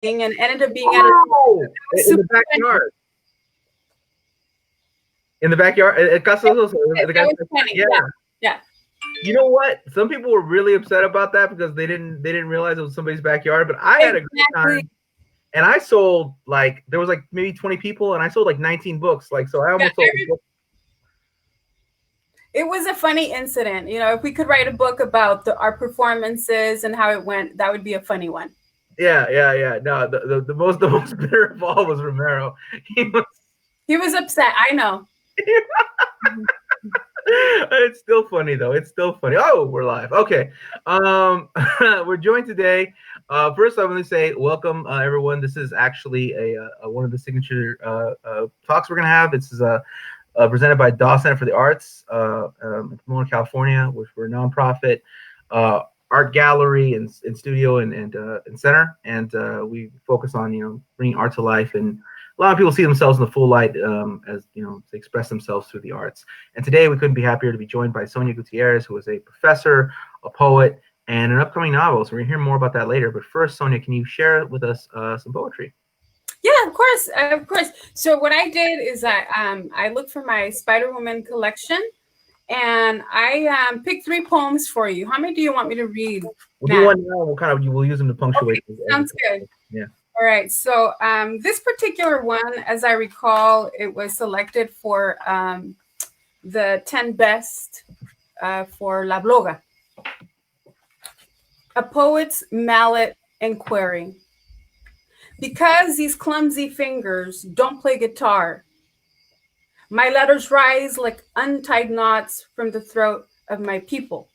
and ended up being at in the backyard. In the backyard, That was funny. yeah. Yeah. You know what? Some people were really upset about that because they didn't realize it was somebody's backyard. But I had a great time, and I sold there was maybe 20 people, and I sold 19 books. So I almost sold a book. It was a funny incident. If we could write a book about our performances and how it went, that would be a funny one. Yeah. No, the most bitter of all was Romero. He was upset. I know. It's still funny though. It's still funny. Oh, we're live. Okay. We're joined today. First, I want to say welcome, everyone. This is actually a one of the signature talks we're gonna have. This is presented by Dawes Center for the Arts in Pomona, California, which we're a nonprofit art gallery and studio and center, and we focus on bringing art to life, and a lot of people see themselves in the full light as to express themselves through the arts. And today we couldn't be happier to be joined by Sonia Guttieriez, who is a professor, a poet, and an upcoming novelist. We're gonna hear more about that later. But first, Sonia, can you share with us some poetry? Yeah, of course. So what I did is I looked for my Spider-Woman collection, and I picked 3 poems for you. How many do you want me to read? We'll do one now. We'll use them to punctuate. Okay, sounds good. Yeah. All right. So this particular one, as I recall, it was selected for the 10 best for La Bloga. A poet's mallet and query. Because these clumsy fingers don't play guitar, my letters rise like untied knots from the throat of my people.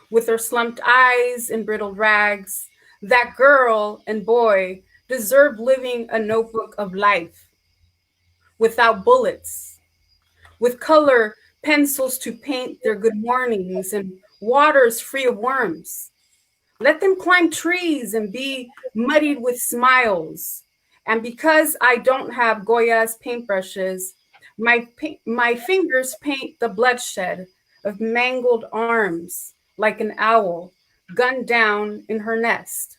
With their slumped eyes and brittled rags, that girl and boy deserve living a notebook of life. Without bullets, with color pencils to paint their good mornings and waters free of worms. Let them climb trees and be muddied with smiles. And because I don't have Goya's paintbrushes, my fingers paint the bloodshed of mangled arms like an owl gunned down in her nest,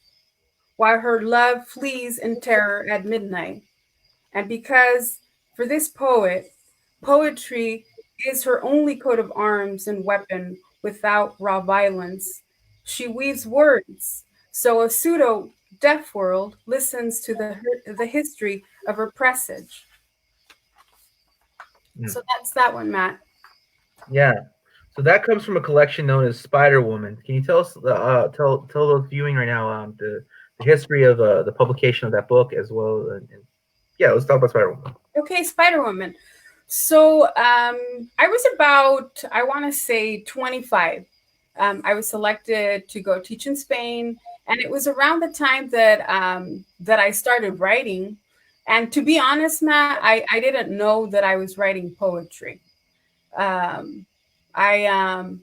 while her love flees in terror at midnight. And because for this poet, poetry is her only coat of arms and weapon without raw violence, she weaves words, so a pseudo deaf world listens to the history of her presage. So that's that one, Matt. Yeah. So that comes from a collection known as Spider-Woman. Can you tell us, tell those viewing right now, the history of the publication of that book as well? And yeah, let's talk about Spider-Woman. Okay, Spider-Woman. So I was about, I want to say 25. I was selected to go teach in Spain, and it was around the time that that I started writing. And to be honest, Matt, I didn't know that I was writing poetry. Um, I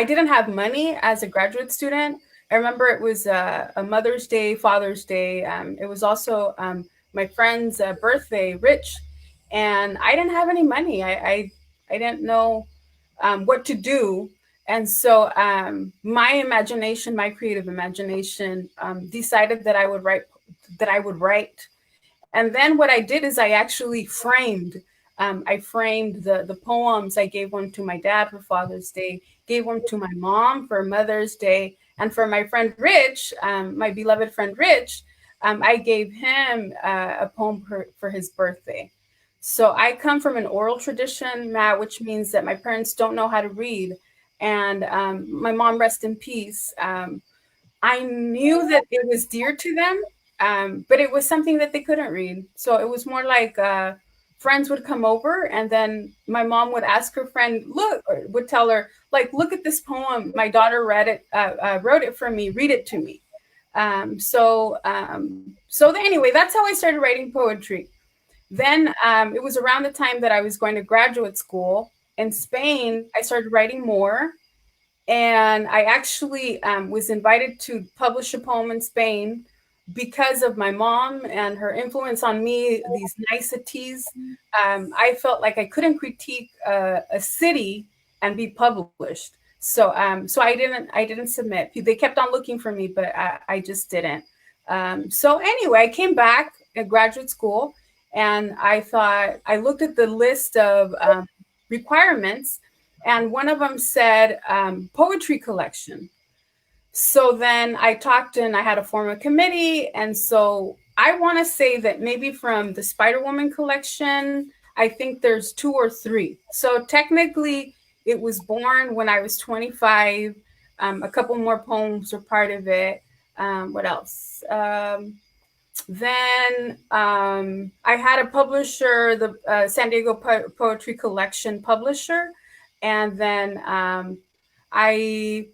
didn't have money as a graduate student. I remember it was a Mother's Day, Father's Day. It was also my friend's birthday, Rich, and I didn't have any money. I didn't know what to do. And so my imagination, my creative imagination, decided that I would write. And then what I did is I actually framed. I framed the poems. I gave one to my dad for Father's Day, gave one to my mom for Mother's Day, and for my friend Rich, my beloved friend Rich, I gave him a poem for his birthday. So I come from an oral tradition, Matt, which means that my parents don't know how to read. And my mom, rest in peace. I knew that it was dear to them, but it was something that they couldn't read. So it was more like friends would come over, and then my mom would ask her friend, look, or would tell her, like, look at this poem. My daughter wrote it for me. Read it to me. So anyway, that's how I started writing poetry. Then it was around the time that I was going to graduate school in Spain. I started writing more, and I actually was invited to publish a poem in Spain because of my mom and her influence on me, these niceties. I felt like I couldn't critique a city and be published. So I didn't submit. They kept on looking for me, but I just didn't. So anyway, I came back at graduate school, and I looked at the list of requirements, and one of them said poetry collection. So then I talked and I had to form a committee. And so I want to say that maybe from the Spider Woman collection, I think there's two or three. So technically, it was born when I was 25. A couple more poems were part of it. What else? Then I had a publisher, the San Diego Poetry Collection publisher. And then I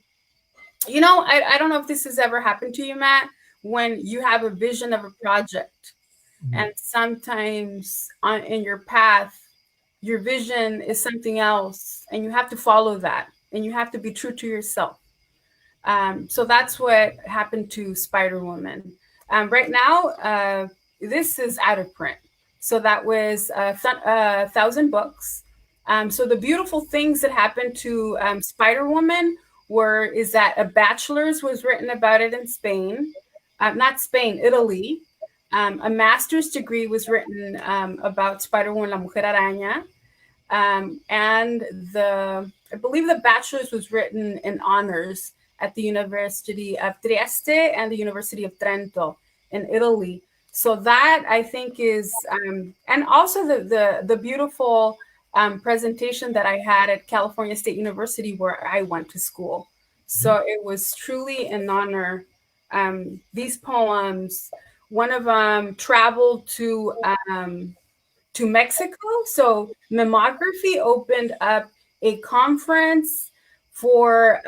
I don't know if this has ever happened to you, Matt, when you have a vision of a project Mhm. and sometimes in your path, your vision is something else and you have to follow that and you have to be true to yourself. So that's what happened to Spider Woman. Right now, this is out of print. So that was 1,000 books. So the beautiful things that happened to Spider Woman is that a bachelor's was written about it in Spain, not Spain, Italy. A master's degree was written about Spider Woman, La Mujer Araña, and I believe the bachelor's was written in honors at the University of Trieste and the University of Trento in Italy. So that I think is, and also the beautiful presentation that I had at California State University where I went to school. So it was truly an honor. These poems, one of them traveled to Mexico. So Mammography opened up a conference for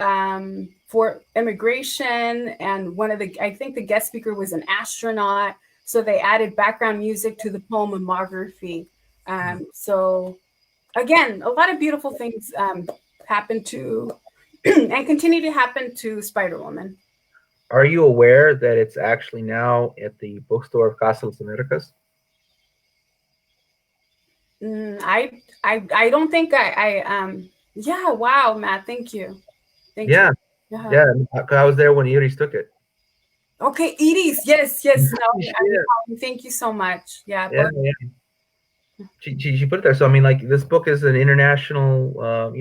immigration, and I think the guest speaker was an astronaut. So they added background music to the poem Mammography. So again, a lot of beautiful things happened to and continue to happen to Spider Woman. Are you aware that it's actually now at the bookstore of Casa Las Americas? I don't think yeah, wow, Matt, thank you. Thank you. Yeah, Yeah. yeah. I was there when Iris took it. Okay, Edie's. Yes, yes. No, Yeah, thank you so much. Yeah, yeah, both. yeah. She put it there. So I mean, like this book is an international.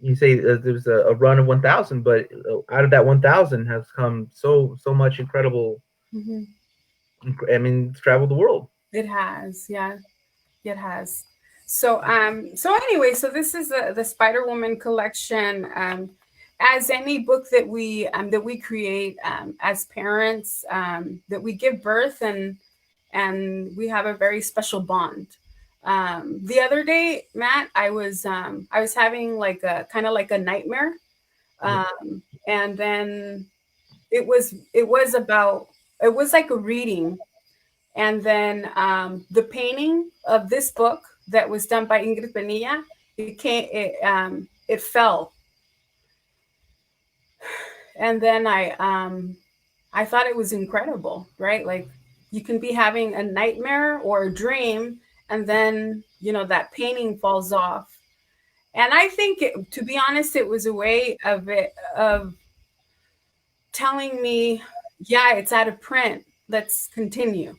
You say there was a run of 1,000, but out of that 1,000 has come so much incredible. Mhm. I mean, it's traveled the world. It has. Yeah, it has. So anyway, so this is the Spider Woman collection. As any book that we create as parents, that we give birth, and we have a very special bond. The other day, Matt, I was having like a kind of like a nightmare, and then it was like a reading, and then the painting of this book that was done by Ingrid Penilla, it fell, and then I thought it was incredible, right? Like you can be having a nightmare or a dream, and then that painting falls off. And I think, to be honest, it was a way of telling me, yeah, it's out of print. Let's continue.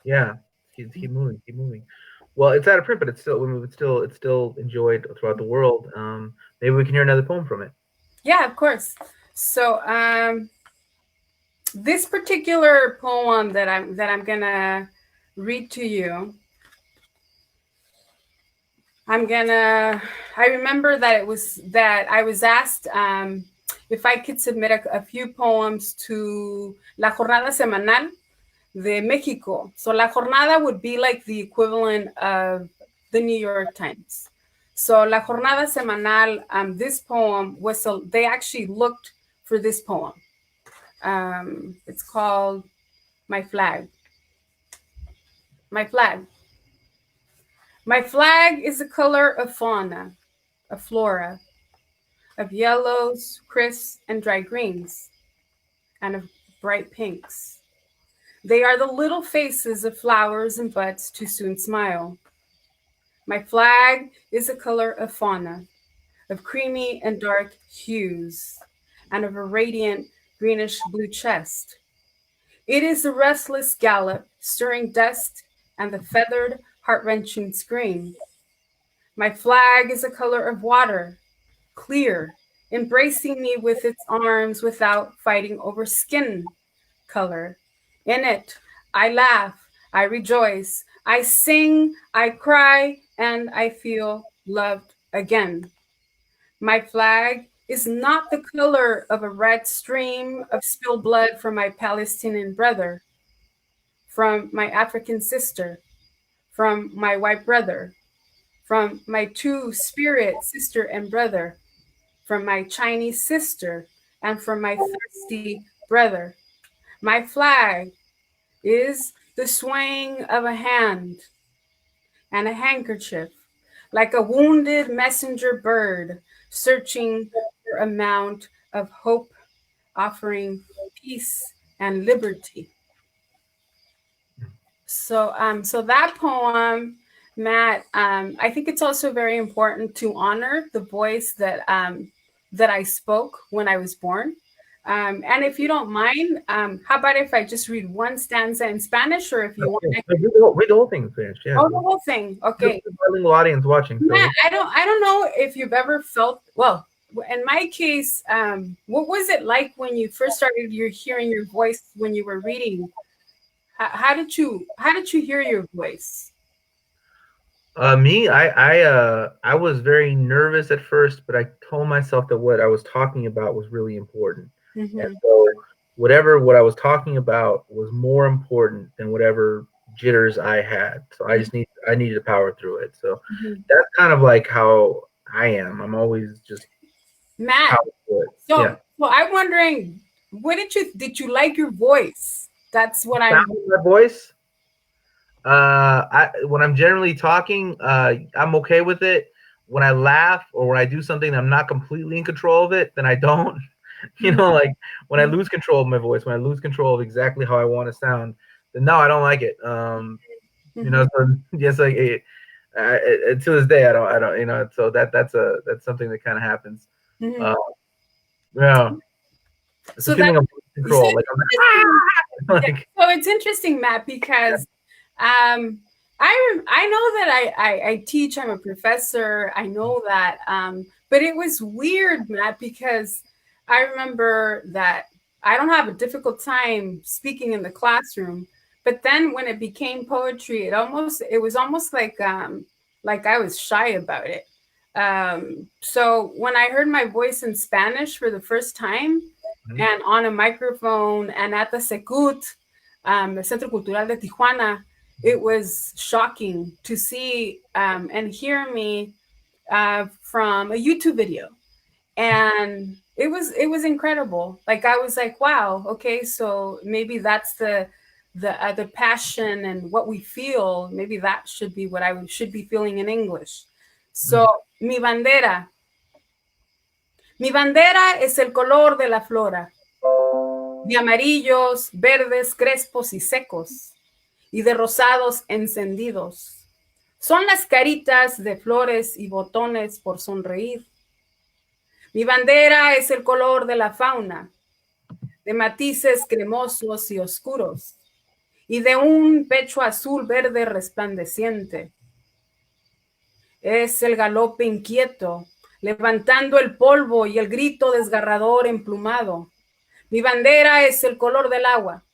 Yeah, keep moving, keep moving. Well, it's out of print, but it's still enjoyed throughout the world. Maybe we can hear another poem from it. Yeah, of course. So this particular poem that I'm gonna read to you, I'm gonna. I remember that I was asked if I could submit a few poems to La Jornada Semanal de Mexico. So La Jornada would be like the equivalent of the New York Times. So La Jornada Semanal, this poem they actually looked for this poem. It's called My Flag. My Flag. My flag is the color of fauna, of flora, of yellows, crisp and dry greens, and of bright pinks. They are the little faces of flowers and buds too soon smile. My flag is the color of fauna, of creamy and dark hues, and of a radiant greenish blue chest. It is the restless gallop, stirring dust, and the feathered, heart-wrenching scream. My flag is a color of water, clear, embracing me with its arms without fighting over skin color. In it, I laugh, I rejoice, I sing, I cry, and I feel loved again. My flag is not the color of a red stream of spilled blood from my Palestinian brother, from my African sister, from my white brother, from my two spirit sister and brother, from my Chinese sister, and from my thirsty brother. My flag is the swaying of a hand and a handkerchief, like a wounded messenger bird searching for a mount of hope, offering peace and liberty. So that poem, Matt, I think it's also very important to honor the voice that I spoke when I was born. And if you don't mind, how about if I just read one stanza in Spanish, or if you want, Okay. Read the whole thing in Spanish. Yeah. oh, the whole thing. There's Okay, a bilingual audience watching. So. Matt, I don't know if you've ever felt well. In my case, what was it like when you first started your hearing your voice when you were reading? How did you hear your voice? Me, I was very nervous at first, but I told myself that what I was talking about was really important, and Mm-hmm. so what I was talking about was more important than whatever jitters I had. So I needed to power through it. So Mm-hmm. that's kind of like how I am. I'm always just Matt, power through it. Yeah. so I'm wondering, what did you like your voice? That's what Sound I'm. of my voice. I when I'm generally talking, I'm okay with it. When I laugh or when I do something I'm not completely in control of it, then I don't. Like when I lose control of my voice, when I lose control of exactly how I want to sound, then no, I don't like it. Mm-hmm. So just like to this day, I don't, so that's something that kind of happens. Mm-hmm. Uh, yeah, it's a So that feeling of so control. Like it's interesting. I'm Yeah. like, So it's interesting, Matt, because I know that I teach. I'm a professor. I know that, but it was weird, Matt, because I remember that I don't have a difficult time speaking in the classroom. But then when it became poetry, it was almost like I was shy about it. So when I heard my voice in Spanish for the first time, and on a microphone and at the Secut, the Centro Cultural de Tijuana, it was shocking to see and hear me from a YouTube video, and it was incredible. Like I was like, wow, okay, so maybe that's the passion and what we feel. Maybe that should be what I should be feeling in English. So mi bandera es el color de la flora, de amarillos, verdes, crespos y secos, y de rosados encendidos. Son las caritas de flores y botones por sonreír. Mi bandera es el color de la fauna, de matices cremosos y oscuros, y de un pecho azul verde resplandeciente. Es el galope inquieto, levantando el polvo y el grito desgarrador emplumado. Mi bandera es el color del agua,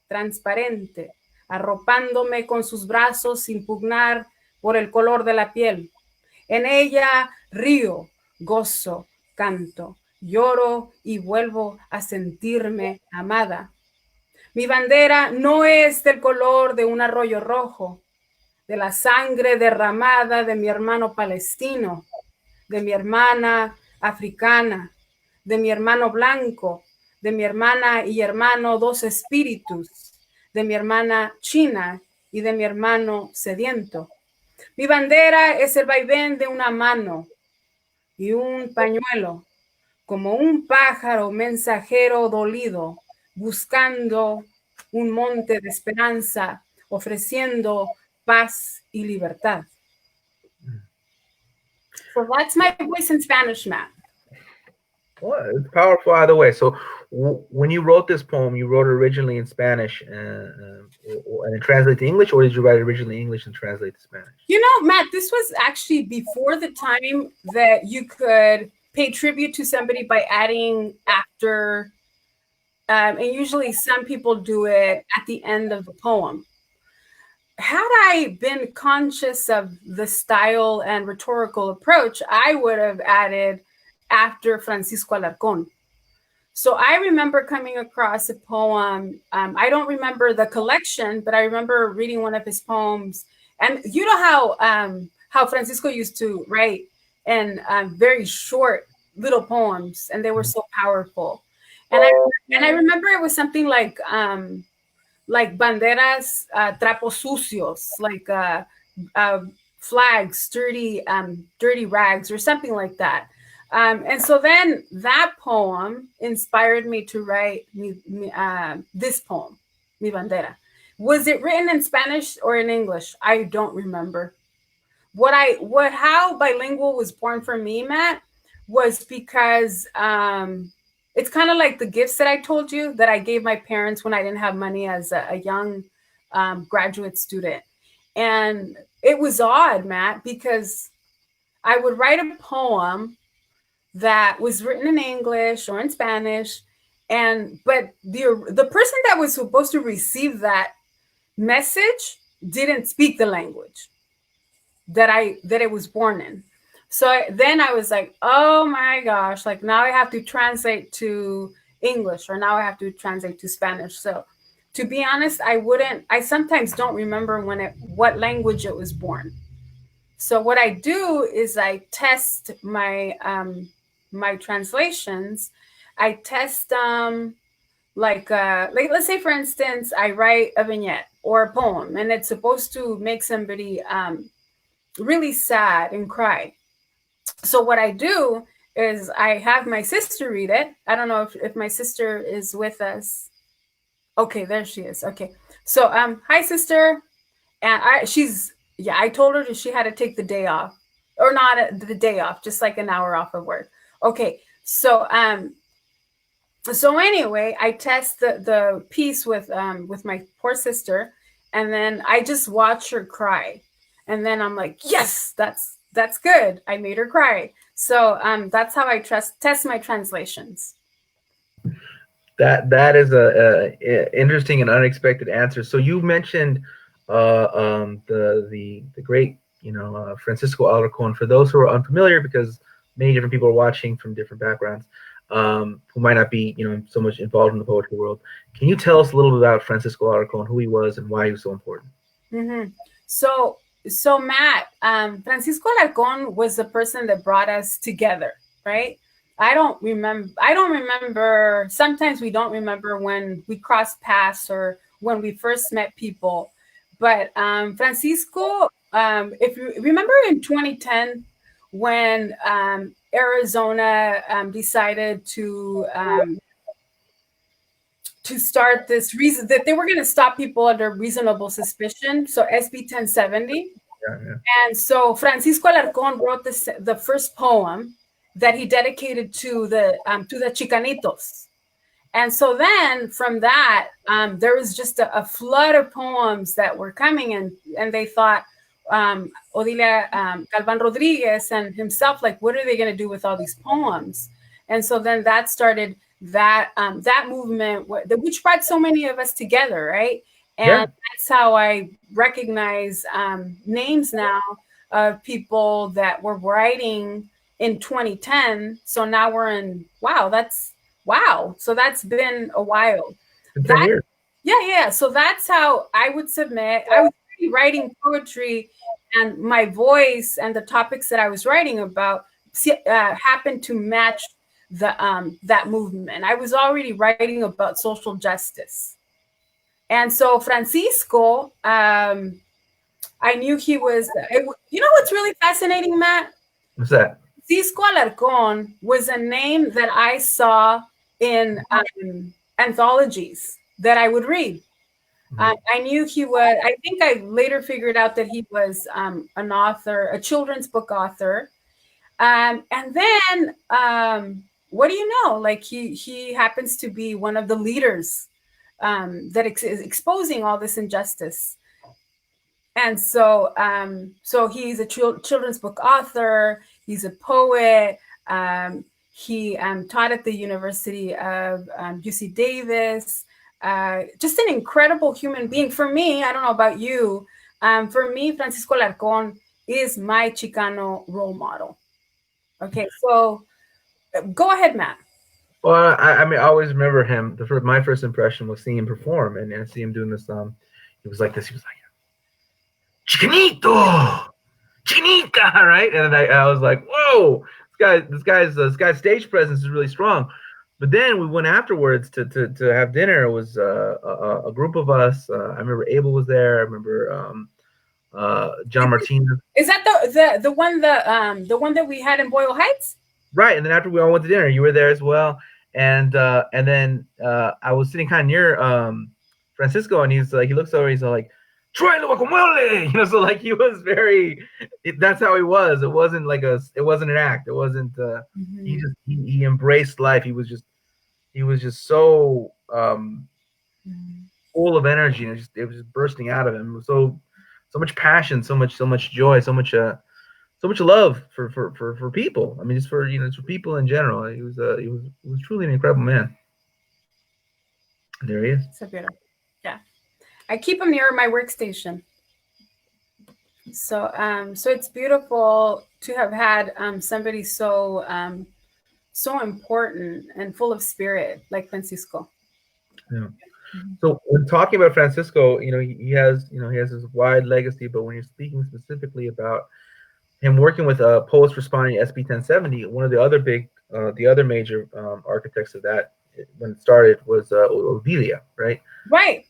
transparente, arropándome con sus brazos sin pugnar por el color de la piel. En ella río, gozo, canto, lloro y vuelvo a sentirme amada. Mi bandera no es del color de un arroyo rojo, de la sangre derramada de mi hermano palestino, de mi hermana africana, de mi hermano blanco, de mi hermana y hermano dos espíritus, de mi hermana china y de mi hermano sediento. Mi bandera es el vaivén de una mano y un pañuelo, como un pájaro mensajero dolido, buscando un monte de esperanza, ofreciendo paz y libertad. So that's my voice in Spanish, Matt. well, it's powerful either way. So, When you wrote this poem, you wrote it originally in Spanish and then translate to English, or did you write it originally in English and translate to Spanish? You know, Matt, this was actually before the time that you could pay tribute to somebody by adding after, and usually some people do it at the end of the poem. Had I been conscious of the style and rhetorical approach, I would have added after Francisco Alarcón. So I remember coming across a poem. I don't remember the collection, but I remember reading one of his poems. And you know how Francisco used to write in very short little poems, and they were so powerful. And I remember it was something like banderas, trapos sucios, like uh, flags, dirty rags, or something like that. And so then that poem inspired me to write this poem, Mi Bandera. Was it written in Spanish or in English? I don't remember. How bilingual was born for me, Matt, was because it's kind of like the gifts that I told you that I gave my parents when I didn't have money as a young graduate student. And it was odd, Matt, because I would write a poem that was written in English or in Spanish, but the person that was supposed to receive that message didn't speak the language that it was born in. So then I was like, oh my gosh, like now I have to translate to English, or now I have to translate to Spanish. So to be honest, I sometimes don't remember what language it was born. So what I do is I test my translations. I test like let's say for instance I write a vignette or a poem and it's supposed to make somebody really sad and cry. So what I do is I have my sister read it. I don't know if my sister is with us. Okay, there she is. Okay. So hi sister. And she's yeah, I told her that she had to take the day off. Or not the day off, just like an hour off of work. Okay. So anyway, I test the piece with my poor sister, and then I just watch her cry. And then I'm like, yes, that's good. I made her cry. So that's how I test my translations. That is a interesting and unexpected answer. So you mentioned the great Francisco Alarcón. For those who are unfamiliar, because many different people are watching from different backgrounds, who might not be so much involved in the poetry world, can you tell us a little bit about Francisco Alarcón, who he was, and why he was so important? Mm-hmm. So Matt, Francisco Alarcón was the person that brought us together, right? I don't remember. Sometimes we don't remember when we crossed paths or when we first met people. But Francisco, if you remember in 2010, when Arizona decided to start this reason that they were going to stop people under reasonable suspicion. So SB 1070. Yeah, yeah. And so Francisco Alarcón wrote the first poem that he dedicated to the Chicanitos. And so then from that, there was just a flood of poems that were coming in, and they thought, Odilia Galvan Rodriguez and himself, like, what are they going to do with all these poems? And so then that started that movement, which brought so many of us together, right? And Yeah. that's how I recognize names now of people that were writing in 2010. So now we're in, wow. So that's been a while. In 10 That years. yeah. So that's how I would submit. I was writing poetry, and my voice and the topics that I was writing about happened to match that movement. I was already writing about social justice. And so Francisco, I knew he was, you know what's really fascinating, Matt? What's that? Francisco Alarcón was a name that I saw in anthologies that I would read. I knew he was, I think I later figured out that he was an author, a children's book author. And then what do you know? Like he happens to be one of the leaders that is exposing all this injustice. And so he's a children's book author. He's a poet. He taught at the University of UC Davis. Just an incredible human being. For me, I don't know about you. For me, Francisco Larcon is my Chicano role model. Okay, so go ahead, Matt. Well, I mean, I always remember him. My first impression was seeing him perform, and see him doing this. He was like this. He was like, "Chiquito, chinita," right? And then I was like, "Whoa, this guy's stage presence is really strong." But then we went afterwards to have dinner. It was a group of us. I remember Abel was there. I remember John Martinez. Is that the one that we had in Boyle Heights? Right, and then after we all went to dinner, you were there as well, and then I was sitting kind of near Francisco, and he's like, he looks over, he's like, "Troy guacamole," so like he was very, that's how he was. It wasn't like it wasn't an act. It wasn't. He embraced life. He was just so full of energy, and it was just bursting out of him. So much passion, so much joy, so much love for people. I mean, just for people in general. He was truly an incredible man. And there he is. So beautiful. Yeah, I keep him near my workstation. So so it's beautiful to have had somebody so so important and full of spirit like Francisco. Yeah. So when talking about Francisco, he has this wide legacy, but when you're speaking specifically about him working with poets responding to SB 1070, one of the other major architects of that when it started was Odilia, right? Right.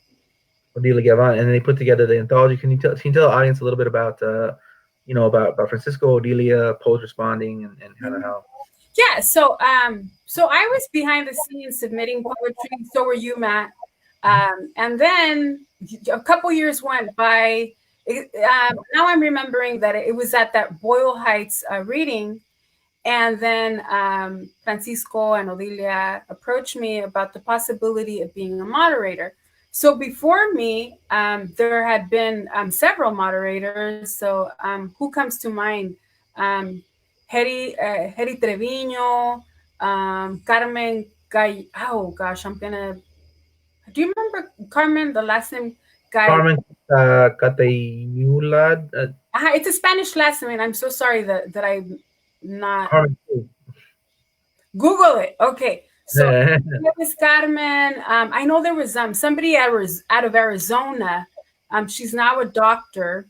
Odilia Gavan, and then they put together the anthology. Can you tell the audience a little bit about about Francisco, Odilia, poets responding, and kind of how? Yeah. So so I was behind the scenes submitting poetry. So were you, Matt. And then a couple years went by. Now I'm remembering that it was at that Boyle Heights reading, and then Francisco and Odilia approached me about the possibility of being a moderator. So before me, there had been several moderators. So who comes to mind? Hedy Trevino, Carmen Gay. Oh gosh, I'm gonna. Do you remember Carmen? The last name Guy. Carmen Catayulad. It's a Spanish last name. I'm so sorry that I'm not. Carmen. Google it. Okay. So it was Carmen. I know there was somebody out of Arizona. She's now a doctor.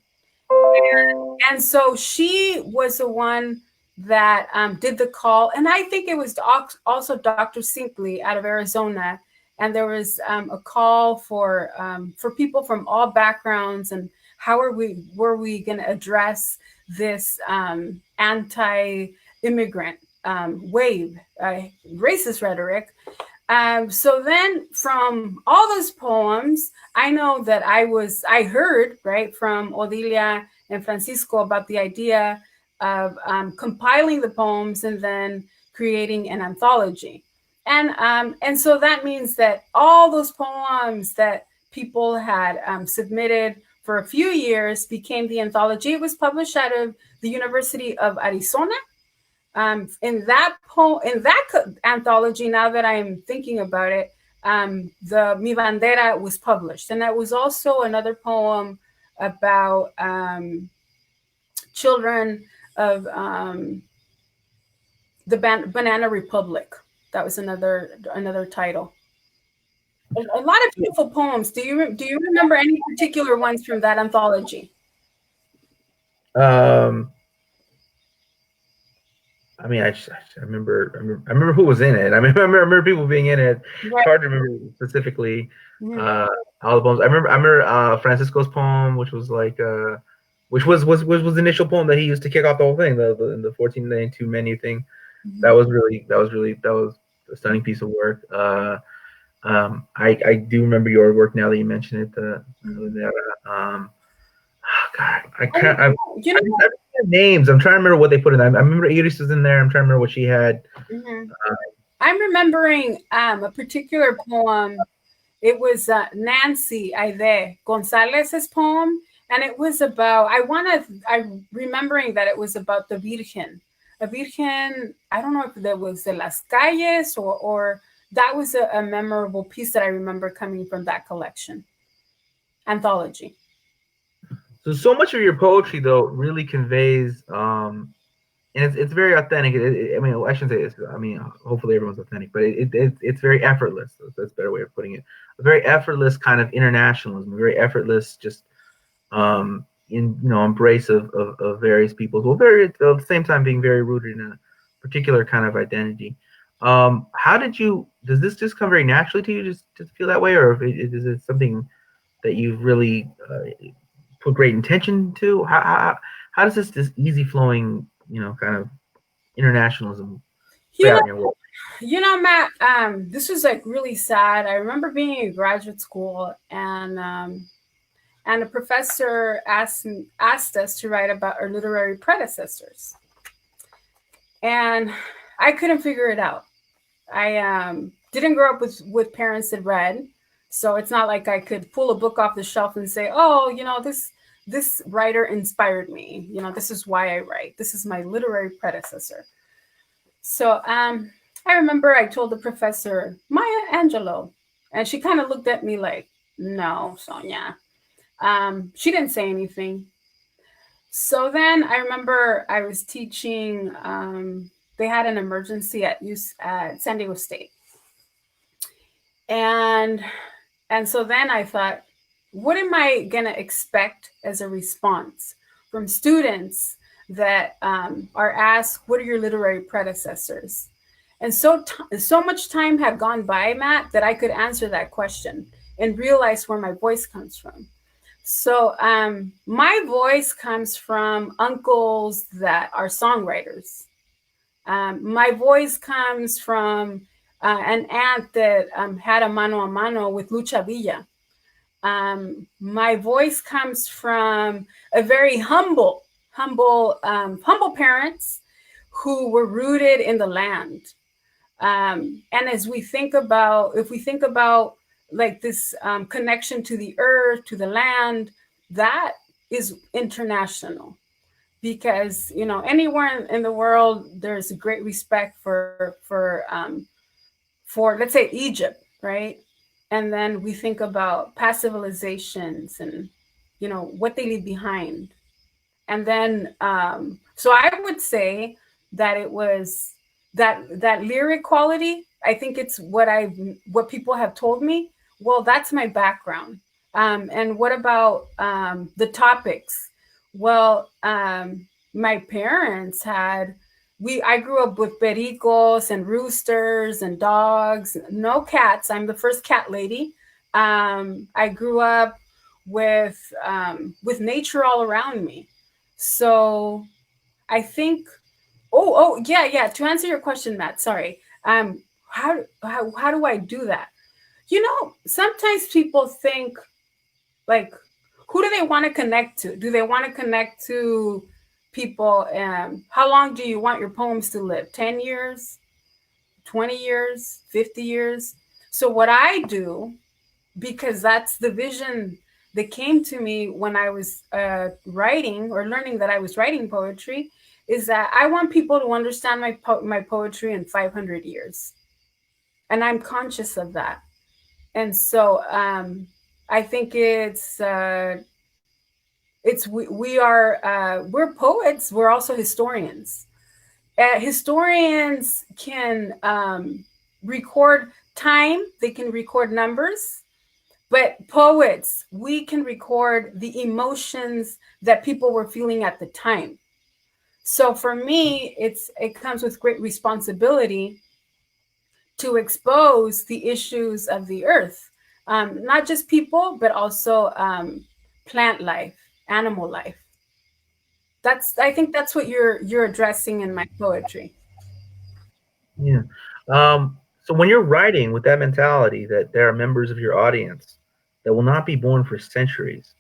And so she was the one that did the call. And I think it was also Dr. Sinkley out of Arizona. And there was a call for people from all backgrounds, and how were we going to address this anti-immigrant wave, racist rhetoric. So then from all those poems, I know that I heard right from Odilia and Francisco about the idea of compiling the poems and then creating an anthology. And so that means that all those poems that people had submitted for a few years became the anthology. It was published out of the University of Arizona. In that anthology, now that I'm thinking about it, the Mi Bandera was published, and that was also another poem about children of the Banana Republic. That was another title. A lot of beautiful poems. Do you remember any particular ones from that anthology? I mean, I remember who was in it. I remember people being in it. Right. It's hard to remember specifically all the poems. I remember Francisco's poem, which was like which was the initial poem that he used to kick off the whole thing, the 1492 menu thing. Mm-hmm. That was a stunning piece of work. I do remember your work now that you mention it. God, I can't. Names. I'm trying to remember what they put in. I remember Iris was in there. I'm trying to remember what she had. Mm-hmm. I'm remembering a particular poem. It was Nancy Aide Gonzalez's poem, and it was about. I'm remembering that it was about the Virgen. A Virgen. I don't know if that was de las calles or that was a memorable piece that I remember coming from that collection anthology. So much of your poetry though really conveys, and it's very authentic. I mean, I shouldn't say this. I mean, hopefully everyone's authentic, but it's very effortless. That's a better way of putting it. A very effortless kind of internationalism, a very effortless, just in embrace of various peoples, well, very at the same time being very rooted in a particular kind of identity. How did you? Does this just come very naturally to you, just feel that way, or is it something that you've really put great intention to? How does this easy flowing, kind of internationalism play You know, out in your work? Matt. This was like really sad. I remember being in graduate school, and a professor asked us to write about our literary predecessors, and I couldn't figure it out. I didn't grow up with parents that read, so it's not like I could pull a book off the shelf and say, "Oh, this writer inspired me. This is why I write. This is my literary predecessor." So I remember I told the professor Maya Angelou, and she kind of looked at me like, "No, Sonia." She didn't say anything. So then I remember I was teaching. They had an emergency at San Diego State, and so then I thought, what am I gonna expect as a response from students that are asked, "What are your literary predecessors?" And so much time had gone by, Matt, that I could answer that question and realize where my voice comes from. So my voice comes from uncles that are songwriters. My voice comes from an aunt that had a mano a mano with Lucha Villa. My voice comes from a very humble parents who were rooted in the land. And as we think about, if we think about like this connection to the earth, to the land, that is international because anywhere in the world there's a great respect for let's say Egypt, right? And then we think about past civilizations and what they leave behind. And then so I would say that it was that lyric quality. I think it's what people have told me. Well, that's my background. And what about the topics? Well, my parents had we I grew up with pericos and roosters and dogs, no cats. I'm the first cat lady. I grew up with nature all around me. So I think yeah. To answer your question, Matt, sorry. How do I do that? Sometimes people think like, who do they want to connect to? Do they want to connect to people? How long do you want your poems to live? 10 years, 20 years, 50 years? So what I do, because that's the vision that came to me when I was writing or learning that I was writing poetry, is that I want people to understand my poetry in 500 years, and I'm conscious of that. And so I think we're poets. We're also historians. Historians can record time. They can record numbers. But poets, we can record the emotions that people were feeling at the time. So for me, it comes with great responsibility to expose the issues of the earth, not just people, but also plant life, animal life. I think that's what you're addressing in my poetry. Yeah. So when you're writing with that mentality that there are members of your audience that will not be born for centuries,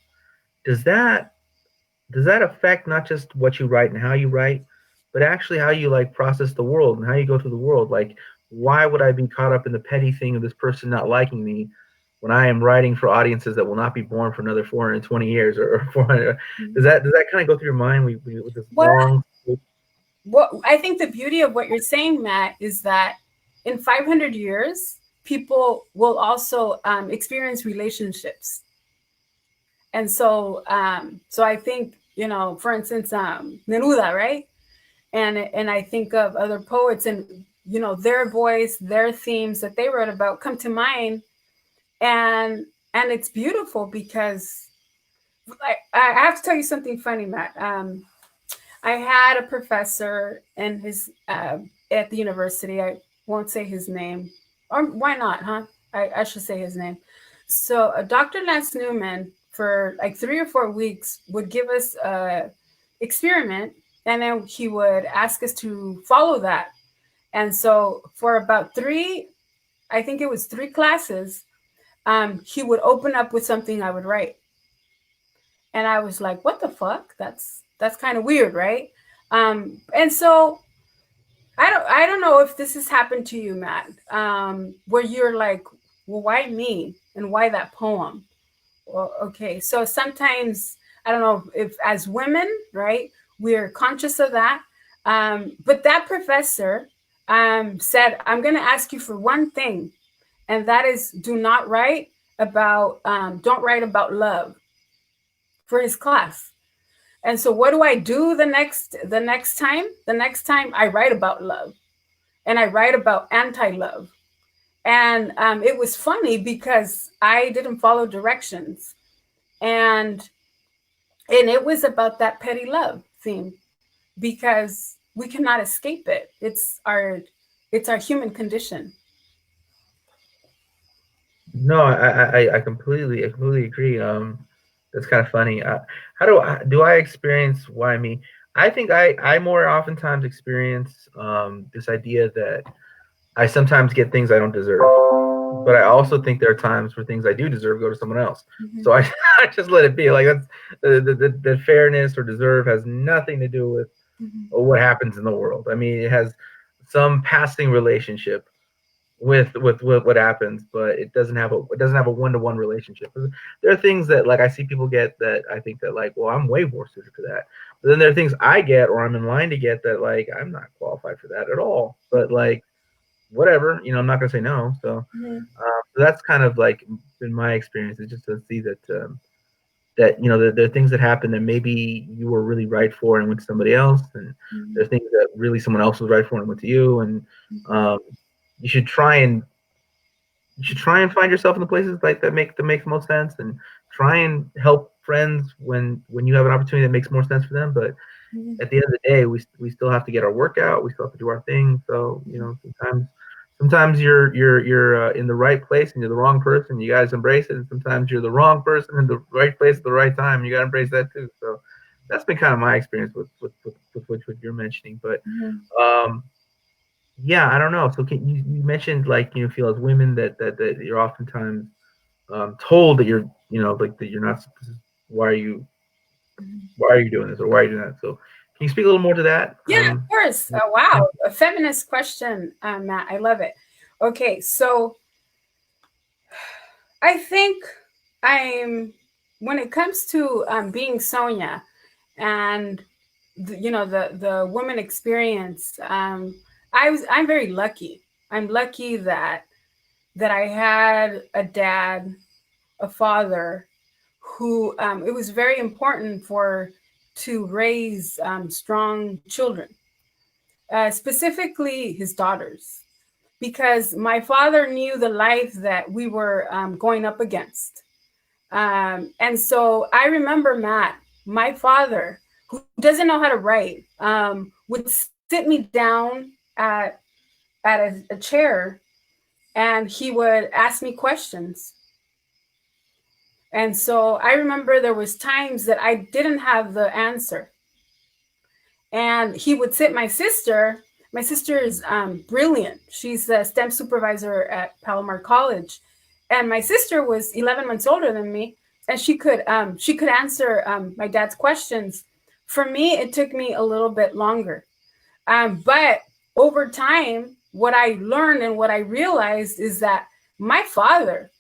does that does that affect not just what you write and how you write, but actually how you like process the world and how you go through the world? Like, why would I be caught up in the petty thing of this person not liking me when I am writing for audiences that will not be born for another 420 years or 400? Does that kind of go through your mind? With this What long. what I think the beauty of what you're saying, Matt, is that in 500 years, people will also experience relationships. And so I think, for instance, Neruda, right? And I think of other poets, and their voice, their themes that they wrote about come to mind, and it's beautiful because I have to tell you something funny, Matt. I had a professor in his at the university. I won't say his name, or why not, huh? I should say his name. So, Dr. Lance Newman, for like 3 or 4 weeks, would give us a experiment, and then he would ask us to follow that. And so, for about I think it was 3 classes, he would open up with something I would write, and I was like, "What the fuck? That's kind of weird, right?" And so I don't know if this has happened to you, Matt, where you're like, well, why me and why that poem? Well, okay, so sometimes I don't know if as women, right, we're conscious of that, but that professor said, I'm going to ask you for one thing, and that is don't write about love for his class. And so what do I do the next time? The next time I write about love, and I write about anti-love. And it was funny because I didn't follow directions, and it was about that petty love theme, because we cannot escape it. It's our human condition. No, I completely agree. That's kind of funny. How do I experience why me? I think I more oftentimes experience this idea that I sometimes get things I don't deserve, but I also think there are times where things I do deserve go to someone else. Mm-hmm. So I, I just let it be. Like that's the fairness or deserve has nothing to do with Mm-hmm. what happens in the world. I mean, it has some passing relationship with what happens, but it doesn't have a one-to-one relationship. There are things that like I see people get that I think that like, well, I'm way more suited for that. But then there are things I get or I'm in line to get that like I'm not qualified for that at all. But like whatever, I'm not gonna say no. Mm-hmm. So that's kind of like in my experience, is just to see that there are things that happen that maybe you were really right for and went to somebody else, and there are things that really someone else was right for and went to you, and Mm-hmm. um, you should try and find yourself in the places like that make the most sense, and try and help friends when you have an opportunity that makes more sense for them. But Mm-hmm. at the end of the day, we still have to get our work out. We still have to do our thing. So sometimes you're in the right place and you're the wrong person. You guys embrace it. And sometimes you're the wrong person in the right place at the right time. You got to embrace that too. So that's been kind of my experience with what you're mentioning. But Mm-hmm. um, yeah, I don't know. So you mentioned like feel as women that you're oftentimes told that like that you're not. Why are you Mm-hmm. why are you doing this or why are you doing that? So can you speak a little more to that? Yeah, of course. Wow, a feminist question, Matt. I love it. Okay, so I think I'm when it comes to being Sonia, and the woman experience. I'm very lucky. I'm lucky that I had a dad, a father, who it was very important for to raise strong children, specifically his daughters, because my father knew the life that we were going up against. And so I remember Matt, my father, who doesn't know how to write, would sit me down at a chair, and he would ask me questions. And so I remember there was times that I didn't have the answer, and he would sit my sister. My sister is brilliant. She's the STEM supervisor at Palomar College, and my sister was 11 months older than me, and she could answer my dad's questions. For me, it took me a little bit longer, but over time. what I learned and what I realized is that my father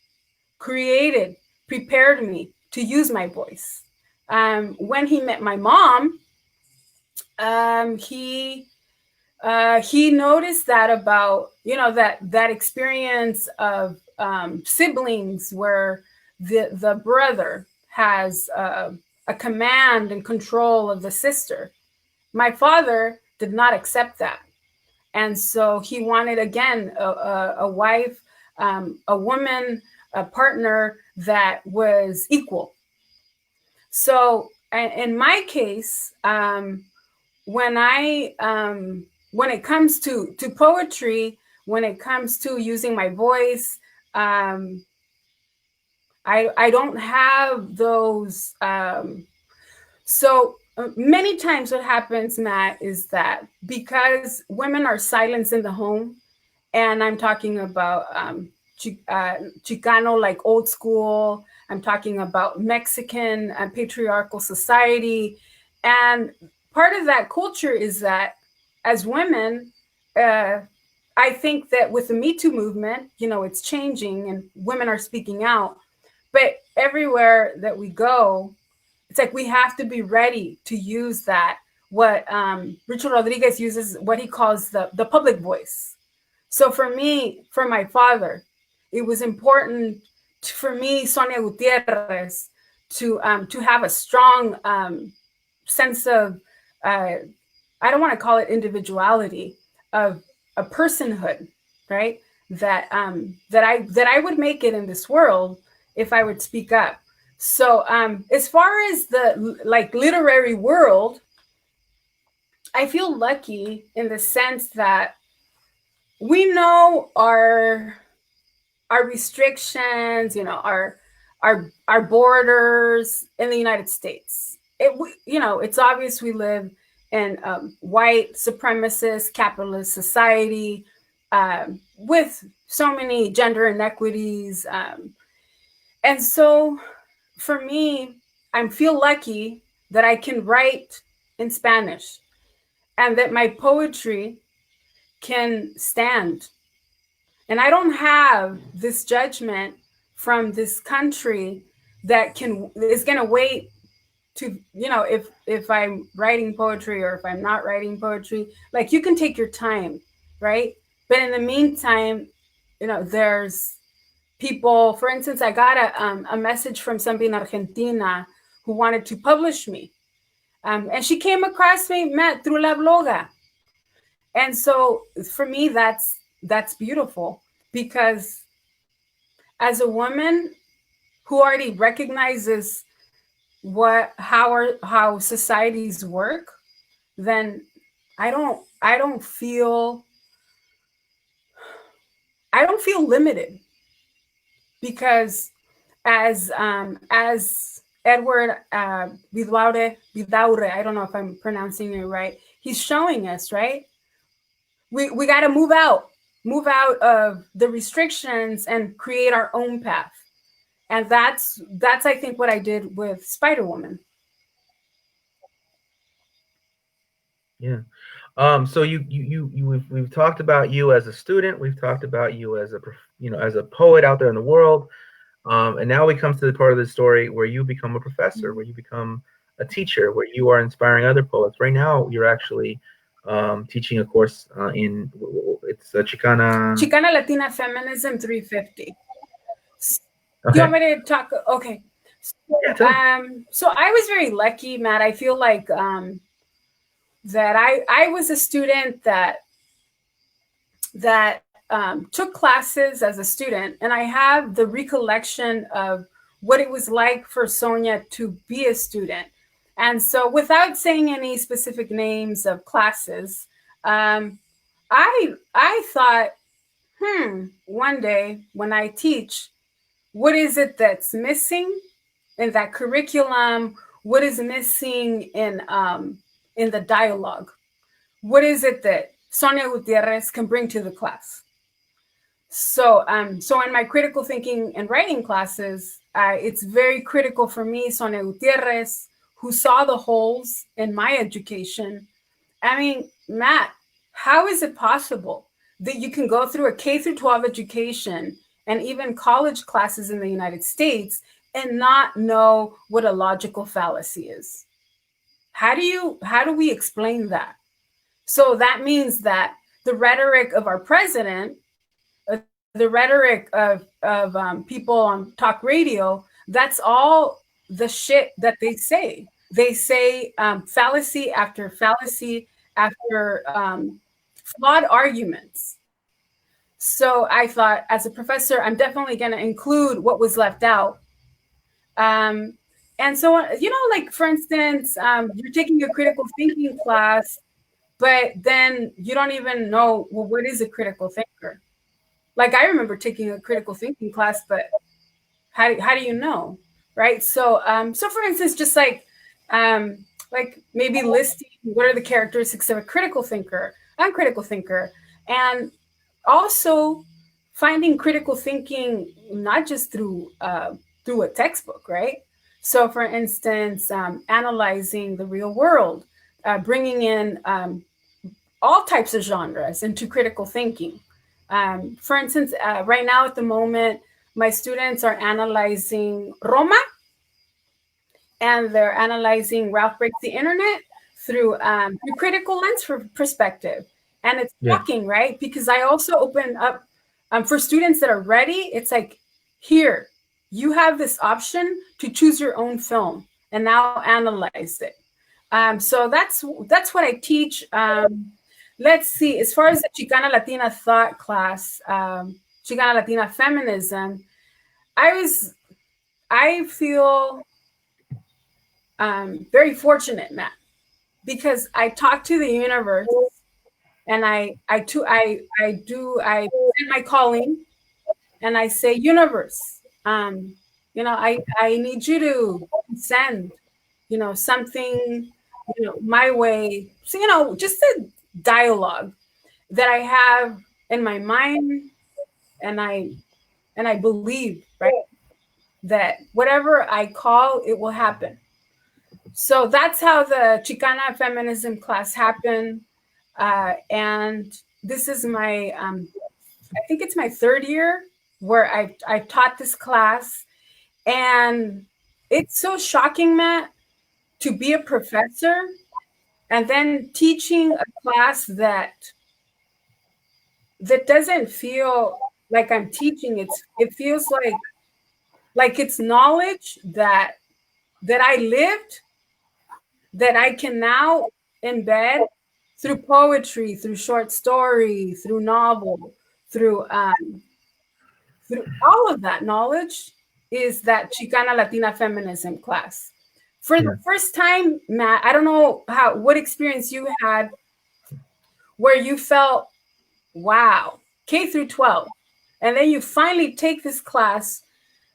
created, prepared me to use my voice. When he met my mom, um, he he noticed that about, that experience of siblings where the brother has a command and control of the sister. My father did not accept that, and so he wanted again a wife, a woman, a partner that was equal. So in my case, when I when it comes to poetry, when it comes to using my voice, um, I don't have those. Many times, what happens, Matt, is that because women are silenced in the home, and I'm talking about Chicano, like old school. I'm talking about Mexican patriarchal society, and part of that culture is that as women, uh, I think that with the Me Too movement, it's changing and women are speaking out. But everywhere that we go, it's like we have to be ready to use that. What Richard Rodriguez uses, what he calls the public voice. So for me, for my father, it was important for me, Sonia Gutierrez, to have a strong sense of I don't want to call it individuality, of a personhood, right? That I would make it in this world if I would speak up. So as far as the like literary world, I feel lucky in the sense that we know our restrictions, our borders in the United States. It's obvious we live in white supremacist capitalist society, with so many gender inequities, and so for me, I feel lucky that I can write in Spanish and that my poetry can stand. And I don't have this judgment from this country that can is going to wait to, if I'm writing poetry or if I'm not writing poetry. Like, you can take your time, right? But in the meantime, there's people. For instance, I got a message from somebody in Argentina who wanted to publish me, and she came across me, met through La Bloga. And so for me, that's beautiful, because as a woman who already recognizes how societies work, then I don't feel limited, because as Edward Vidaure, I don't know if I'm pronouncing it right, he's showing us, right? We got to move out of the restrictions and create our own path. And that's I think what I did with Spider Woman. Yeah. So we've talked about you as a student. We've talked about you as as a poet out there in the world. And now we come to the part of the story where you become a professor, where you become a teacher, where you are inspiring other poets. Right now, you're actually teaching a course in it's Chicana Latina Feminism 350. Do you Okay. want me to talk? Okay. Yeah, tell me. So I was very lucky, Matt. I feel like that I was a student that took classes as a student, and I have the recollection of what it was like for Sonia to be a student. And so, without saying any specific names of classes, I thought, one day when I teach, what is it that's missing in that curriculum? What is missing in the dialogue? What is it that Sonia Gutierrez can bring to the class? So in my critical thinking and writing classes, it's very critical for me, Sonia Gutierrez, who saw the holes in my education. I mean, Matt, how is it possible that you can go through a K through 12 education and even college classes in the United States and not know what a logical fallacy is. How do we explain that? So that means that the rhetoric of our president, the rhetoric of people on talk radio, that's all the shit that they say. They say fallacy after fallacy after flawed arguments. So I thought, as a professor, I'm definitely going to include what was left out. Um, and so, like for instance, you're taking a critical thinking class, but then you don't even know, well, what is a critical thinker? Like I remember taking a critical thinking class, but how do you know, right? So so for instance, just like maybe listing what are the characteristics of a critical thinker, uncritical thinker, and also finding critical thinking not just through a textbook, right? So for instance, analyzing the real world, bringing in all types of genres into critical thinking. For instance, right now at the moment, my students are analyzing Roma, and they're analyzing Ralph Breaks the Internet through critical lens for perspective. And it's Yeah. shocking, right? Because I also open up for students that are ready. It's like, here, you have this option to choose your own film and now analyze it. So that's what I teach. Let's see, as far as the Chicana Latina thought class, Chicana Latina feminism, I feel very fortunate, Matt, because I talk to the universe, and I send my calling, and I say, universe, I need you to send, something, my way. So, just a dialogue that I have in my mind, and I believe, right, that whatever I call, it will happen. So that's how the Chicana feminism class happened. And this is I think it's my third year where I've taught this class. And it's so shocking, Matt, to be a professor and then teaching a class that doesn't feel like I'm teaching. It feels like it's knowledge that I lived, that I can now embed through poetry, through short story, through novel, through all of that knowledge is that Chicana Latina feminism class. For the Yeah. first time, Matt, I don't know what experience you had where you felt, wow, K through 12, and then you finally take this class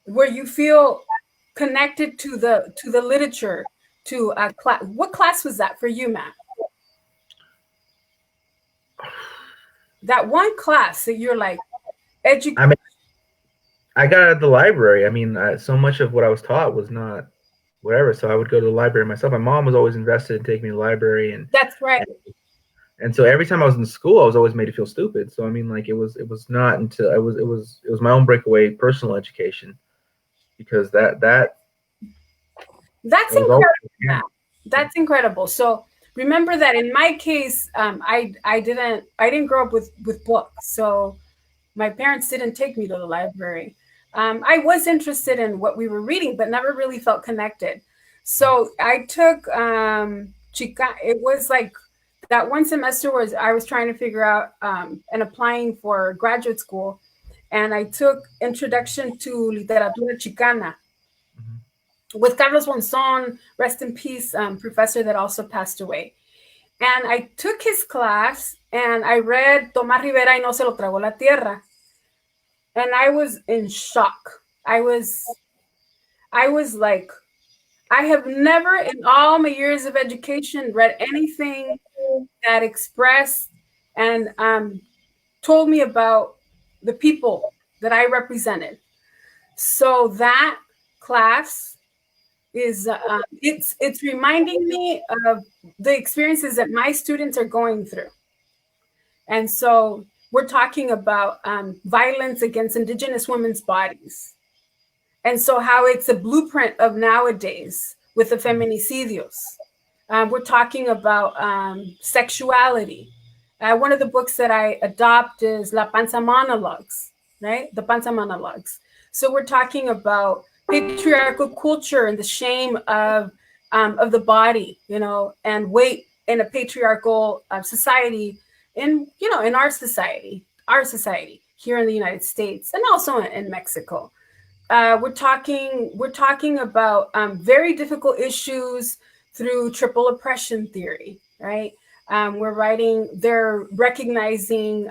where you feel connected to the literature, to a class. What class was that for you, Matt? That one class that you're like, education. I mean, I got at the library. I mean, so much of what I was taught was not whatever. So I would go to the library myself. My mom was always invested in taking me to the library, That's right. and so every time I was in school, I was always made to feel stupid. So I mean, like it was not until it was my own breakaway personal education, because that That's it was always. incredible, Matt. That's incredible. So remember that in my case, I didn't grow up with books. So my parents didn't take me to the library. I was interested in what we were reading, but never really felt connected. So I took Chica. It was like that one semester was I was trying to figure out and applying for graduate school, and I took Introduction to Literatura Chicana Mhm. with Carlos Monzon, rest in peace, professor that also passed away. And I took his class and I read Tomás Rivera y no se lo tragó la tierra. And I was in shock. I was like, I have never in all my years of education read anything that expressed and told me about the people that I represented. So that class is it's reminding me of the experiences that my students are going through. And so we're talking about violence against indigenous women's bodies. And so, how it's a blueprint of nowadays with the feminicidios. We're talking about sexuality. One of the books that I adopt is La Panza Monologues, right? The Panza Monologues. So we're talking about patriarchal culture and the shame of the body, you know, and weight in a patriarchal society, in in our society here in the United States, and also in Mexico. We're talking about very difficult issues through triple oppression theory, right? They're recognizing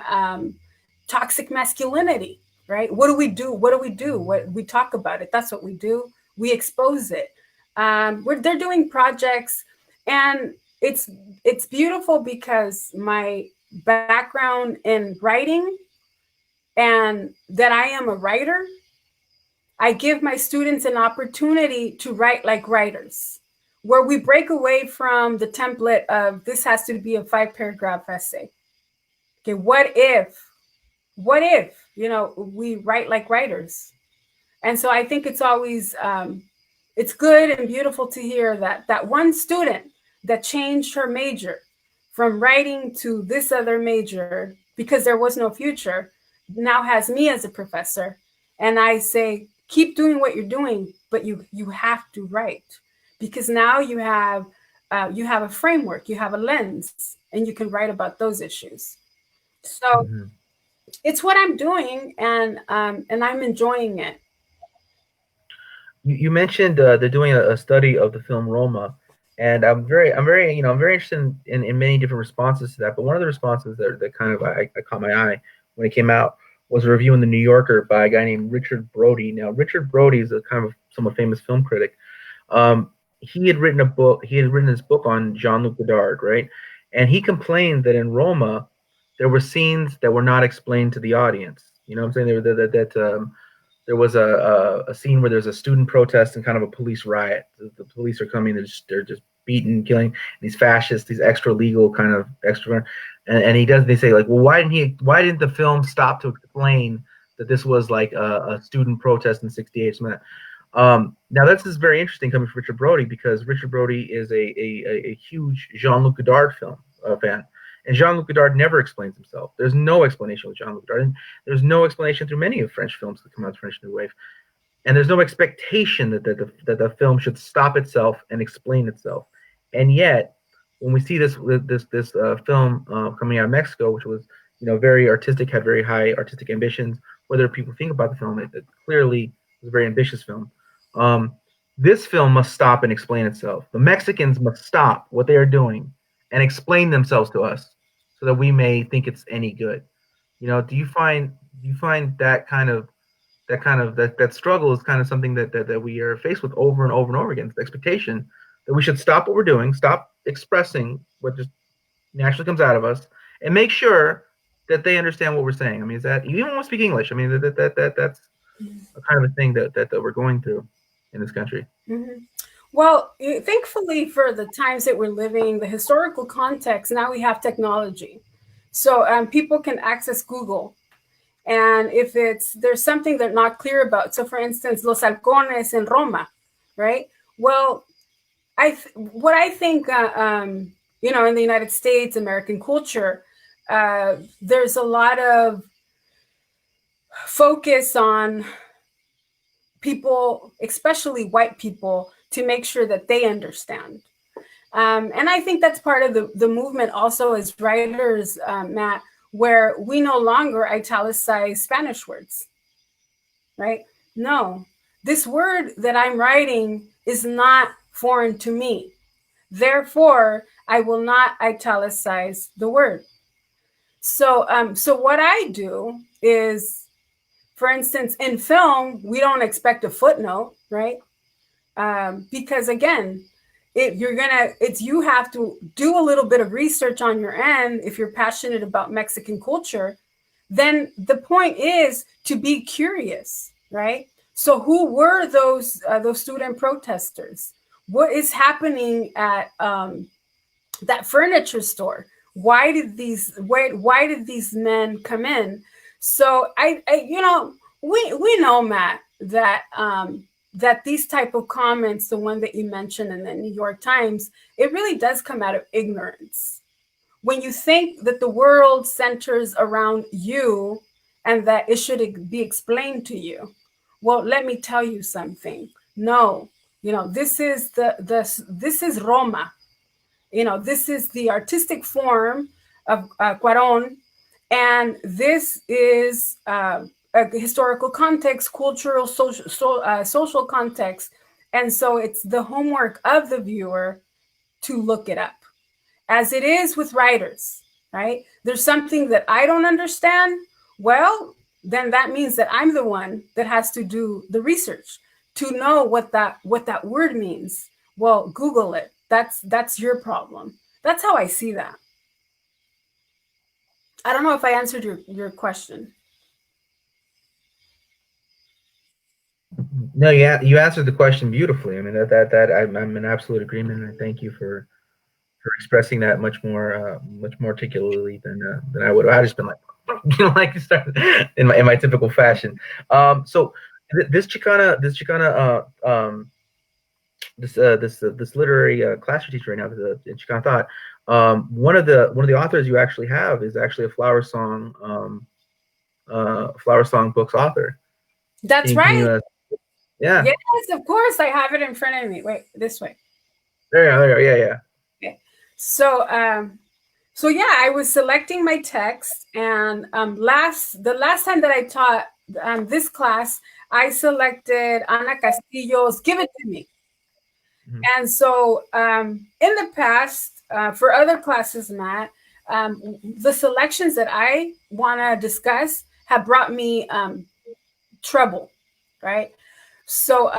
toxic masculinity, right? What do we do? What do we do? What we talk about it. That's what we do. We expose it. They're doing projects, and it's beautiful because my background in writing and that I am a writer, I give my students an opportunity to write like writers, where we break away from the template of this has to be a 5 paragraph essay. Okay, what if, we write like writers? And so I think it's always, it's good and beautiful to hear that one student that changed her major from writing to this other major because there was no future now has me as a professor. And I say, keep doing what you're doing, but you have to write, because now you have a framework, you have a lens, and you can write about those issues. So Mhm. it's what I'm doing, and I'm enjoying it. You mentioned they're doing a study of the film Roma, and I'm very interested in many different responses to that. But one of the responses that kind of I caught my eye when it came out was a review in the New Yorker by a guy named Richard Brody. Now, Richard Brody is a kind of somewhat famous film critic. He had written a book. He had written this book on Jean-Luc Godard, right? And he complained that in Roma there were scenes that were not explained to the audience. You know what I'm saying? There were that there was a scene where there's a student protest and kind of a police riot. The police are coming, they're just beating, killing these fascists, these extra legal kind of extra. And he does. They say like, well, why didn't the film stop to explain that this was like a student protest in '68? Now this is very interesting coming from Richard Brody, because Richard Brody is a huge Jean-Luc Godard film fan. And Jean-Luc Godard never explains himself. There's no explanation with Jean-Luc Godard. And there's no explanation through many of French films that come out of French New Wave. And there's no expectation that the film should stop itself and explain itself. And yet, when we see this film coming out of Mexico, which was very artistic, had very high artistic ambitions, whether people think about the film, it clearly was a very ambitious film. Um, this film must stop and explain itself. The Mexicans must stop what they are doing and explain themselves to us, so that we may think it's any good. Do you find that struggle is kind of something that we are faced with over and over and over again? It's the expectation that we should stop what we're doing, stop expressing what just naturally comes out of us, and make sure that they understand what we're saying. I mean, is that you even want to speak English? I mean, that's a kind of a thing that we're going through in this country. Mhm. Well, thankfully for the times that we're living, the historical context, now we have technology. So people can access Google. And if there's something they're not clear about, so for instance, Los Halcones in Roma, right? Well, what I think, in the United States, American culture, there's a lot of focus on people, especially white people, to make sure that they understand. And I think that's part of the movement also as writers, Matt, where we no longer italicize Spanish words, right? No, this word that I'm writing is not foreign to me. Therefore, I will not italicize the word. So what I do is, for instance, in film, we don't expect a footnote, right? Because again, you have to do a little bit of research on your end if you're passionate about Mexican culture. Then the point is to be curious, right? So who were those student protesters? What is happening at that furniture store? why did these men come in? So we know, Matt, that that these type of comments, the one that you mentioned in the New York Times, it really does come out of ignorance. When you think that the world centers around you and that it should be explained to you, well, let me tell you something. No, this is this is Roma. This is the artistic form of Cuaron, and this is a historical context, cultural, social context, and so it's the homework of the viewer to look it up, as it is with writers, right? There's something that I don't understand. Well, then that means that I'm the one that has to do the research to know what that word means. Well, Google it. That's your problem. That's how I see that. I don't know if I answered your question. No, you answered the question beautifully. I mean that I'm in absolute agreement, and thank you for expressing that much more articulately than I would have. I just been like, like in my typical fashion. So this Chicana this literary class you're teaching right now, in Chicana thought. One of the authors you actually have is actually a flower song books author. That's Can right. you yeah. Yes, of course. I have it in front of me. Wait, this way. There you go. Yeah. Okay. So yeah, I was selecting my text, and the last time that I taught this class, I selected Ana Castillo's "Give It to Me." Mm-hmm. And so in the past, for other classes, Matt, the selections that I want to discuss have brought me trouble, right? So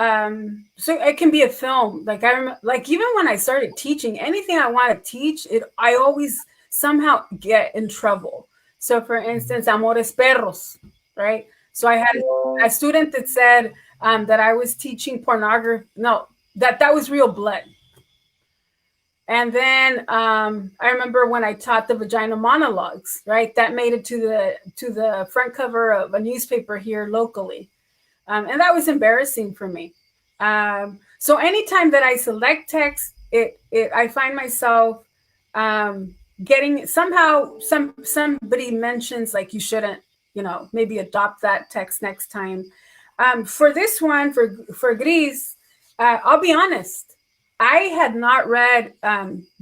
it can be a film. Like like even when I started teaching, anything I want to teach, I always somehow get in trouble. So for instance, Amores Perros, right? So I had a student that said that I was teaching pornography. No, that was real blood. And then I remember when I taught the vagina monologues, right? That made it to the front cover of a newspaper here locally. And that was embarrassing for me. So anytime that I select text, I find myself getting somehow somebody mentions like you shouldn't, maybe adopt that text next time. For this one, for Gris, I'll be honest, I had not read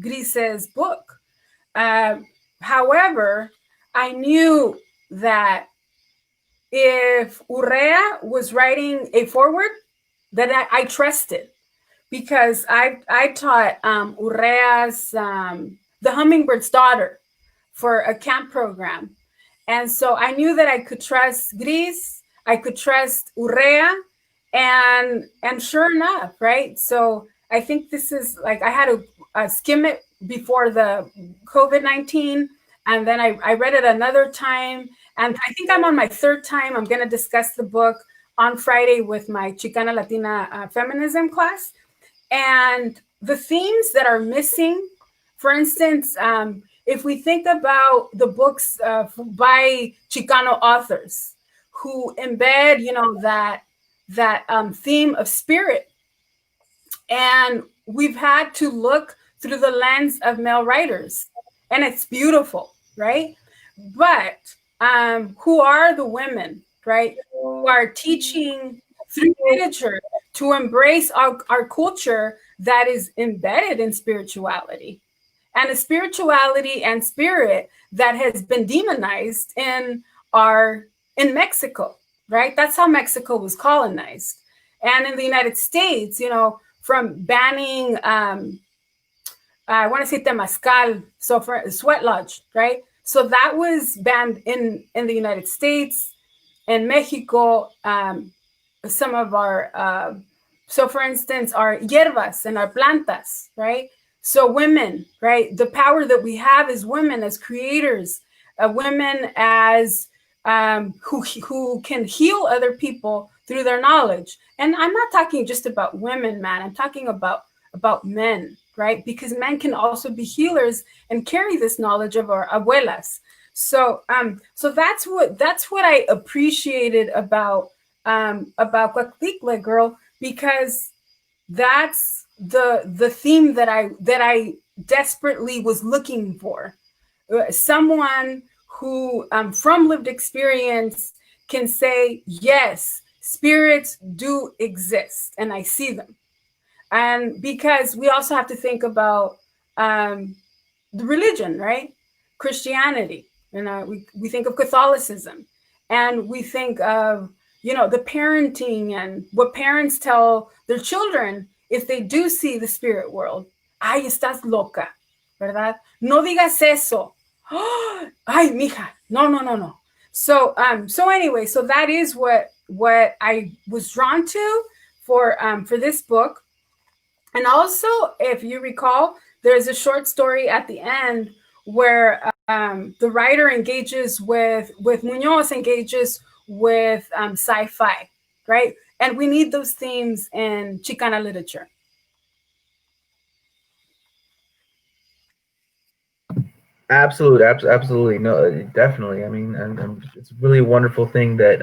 Gris's book. However, I knew that if Urrea was writing a foreword, that I trusted, because I taught Urrea's The Hummingbird's Daughter for a camp program. And so I knew that I could trust Gris, I could trust Urrea, and sure enough, right? So I think this is like I had to skim it before the COVID-19, and then I read it another time, and I think I'm on my third time. I'm going to discuss the book on Friday with my Chicana Latina feminism class. And the themes that are missing, for instance, if we think about the books by Chicano authors who embed, that theme of spirit, and we've had to look through the lens of male writers, and it's beautiful, right? But who are the women, right, who are teaching through literature to embrace our culture that is embedded in spirituality, and a spirituality and spirit that has been demonized in Mexico, right? That's how Mexico was colonized. And in the United States, from banning, I want to say temazcal, so for sweat lodge, right? So that was banned in the United States, in Mexico. Some of our, so for instance, our hierbas and our plantas, right? So women, right? The power that we have as women, as creators, women as who can heal other people through their knowledge. And I'm not talking just about women, man. I'm talking about men, right? Because men can also be healers and carry this knowledge of our abuelas. So that's what I appreciated about Cuaclicle, girl, because that's the theme that I desperately was looking for. Someone who, from lived experience, can say, yes, spirits do exist, and I see them. And because we also have to think about um, the religion, right? Christianity. We think of Catholicism, and we think of, the parenting and what parents tell their children if they do see the spirit world. Ay, estás loca, ¿verdad? No digas eso. Ay, mija. No, no, no, no. So anyway, so that is what I was drawn to for this book. And also, if you recall, there's a short story at the end where the writer engages with Munoz engages with sci-fi, right? And we need those themes in Chicana literature. Absolutely, no, definitely. I mean, and it's really a wonderful thing that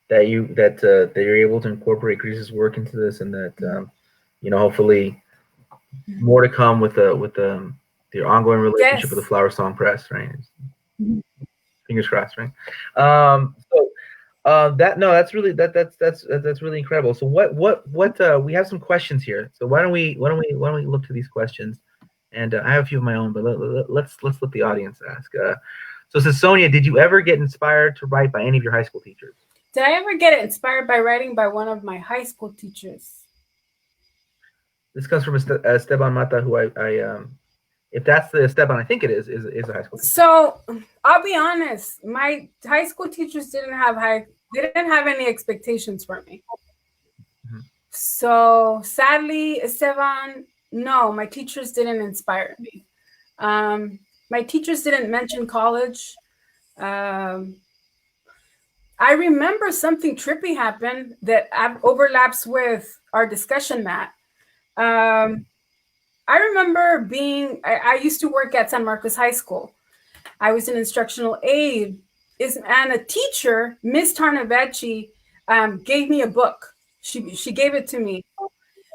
that you're able to incorporate Greece's work into this, and that hopefully more to come with the your ongoing relationship with the Yes. Flower Song Press, right? Mhm. Fingers crossed, right? So that no, that's really incredible. So what we have some questions here. So why don't we look to these questions? And I have a few of my own, but let's let the audience ask. So it says, Sonia, did you ever get inspired to write by any of your high school teachers? Did I ever get inspired by writing by one of my high school teachers? This comes from Esteban Mata, who if that's the Esteban, I think it is a high school teacher. So I'll be honest, my high school teachers they didn't have any expectations for me. Mm-hmm. So sadly, Esteban, no, my teachers didn't inspire me. My teachers didn't mention college. Um, I remember something trippy happened that overlaps with our discussion, Matt. Um, I remember I used to work at San Marcos High School. I was an instructional aide, and a teacher, Miss Tarnavechi, gave me a book. She gave it to me,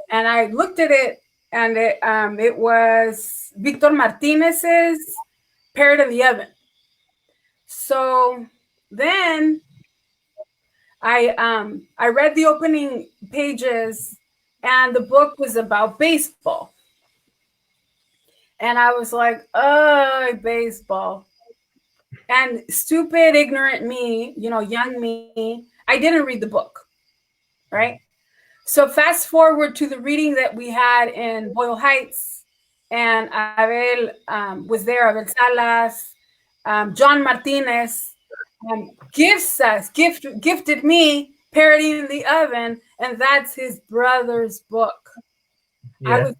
and I looked at it, and it was Victor Martinez's Parrot in the Oven. So then I read the opening pages, and the book was about baseball, and I was like, oh, baseball. And stupid, ignorant me, young me, I didn't read the book, right? So fast forward to the reading that we had in Boyle Heights, and Abel was there, Abel Salas, John Martinez gifted me Parody in the Oven, and that's his brother's book. Yeah. I was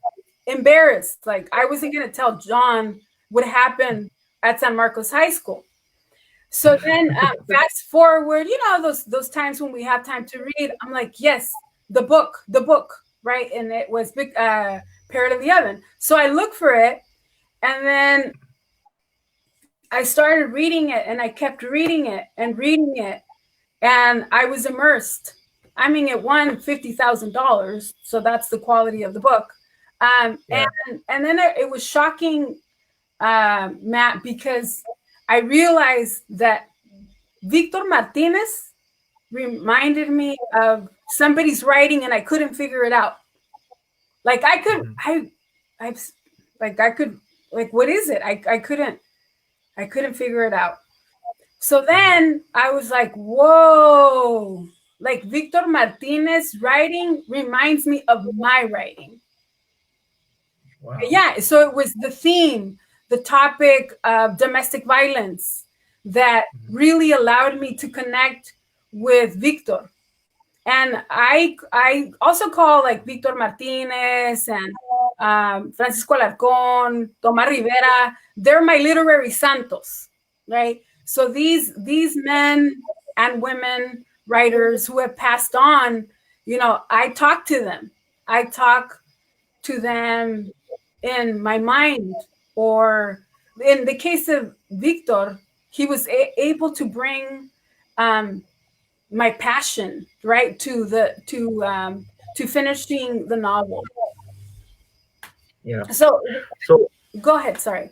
embarrassed. Like, I wasn't going to tell John what happened at San Marcos High School. So then fast forward, those times when we have time to read, I'm like, yes, the book, right? And it was Parrot in the Oven. So I look for it, and then I started reading it, and I kept reading it and reading it, and I was immersed. I mean, it won $50,000, so that's the quality of the book. Yeah. And then it was shocking, Matt, because I realized that Victor Martinez reminded me of somebody's writing, and I couldn't figure it out. Like I could, I could, like, what is it? I couldn't figure it out. So then I was like, whoa, like Victor Martinez writing reminds me of my writing. Wow. Yeah, so it was the theme, the topic of domestic violence that really allowed me to connect with Victor. And I also call like Victor Martinez and Francisco Alarcón, Tomás Rivera, they're my literary santos, right? So these men and women writers who have passed on, I talk to them. I talk to them in my mind, or in the case of Victor, he was able to bring um, my passion right to finishing the novel. Yeah. So So go ahead. Sorry.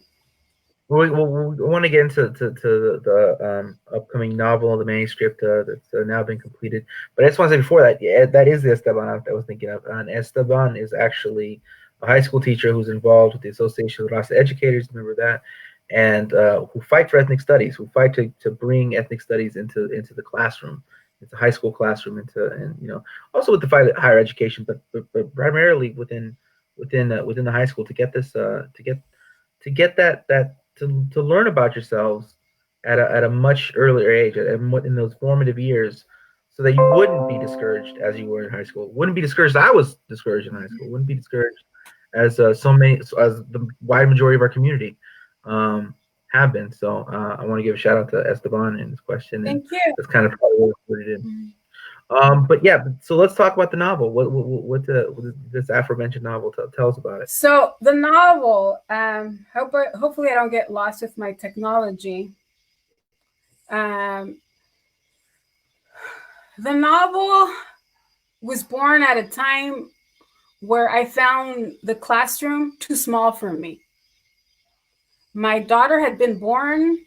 we want to get into the upcoming novel, the manuscript that's now been completed. But I just want to say before that, yeah, that is the Esteban I was thinking of. And Esteban is actually a high school teacher who's involved with the Association of Rasta Educators. Remember that? And who fight for ethnic studies, who fight to bring ethnic studies into the classroom, into high school classroom, and also with the fight of higher education, but primarily within the high school to get this to get that to learn about yourselves at a much earlier age, in those formative years, so that you wouldn't be discouraged as you were in high school. Wouldn't be discouraged. I was discouraged in high school. Wouldn't be discouraged as as the wide majority of our community um, have been. So I want to give a shout out to Esteban and his question, and Thank you. that's kind of probably what it is. But yeah, so let's talk about the novel. What this aforementioned novel tell us about it? So the novel, hopefully I don't get lost with my technology. Um, the novel was born at a time where I found the classroom too small for me. My daughter had been born,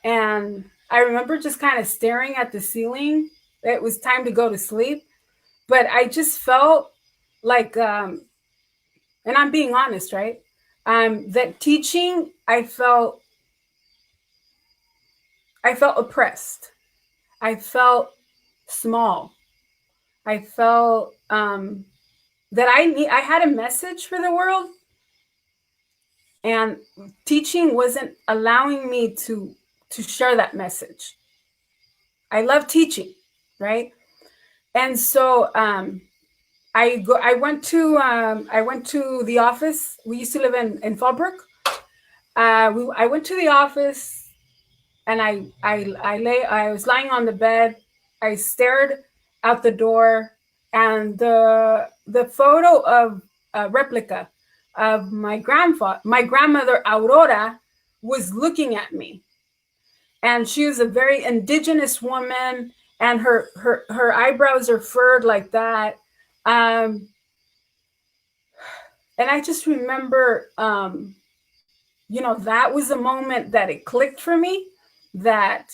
and I remember just kind of staring at the ceiling. It was time to go to sleep, but I just felt like, and I'm being honest, right? That teaching, I felt oppressed. I felt small. I felt that I had a message for the world, and teaching wasn't allowing me to share that message. I love teaching, right? And so I went to the office. We used to live in Fallbrook. I went to the office, and I was lying on the bed. I stared out the door, and the photo of a replica of my grandmother Aurora, was looking at me, and she was a very indigenous woman, and her eyebrows are furred like that. Um, and I just remember, that was a moment that it clicked for me, that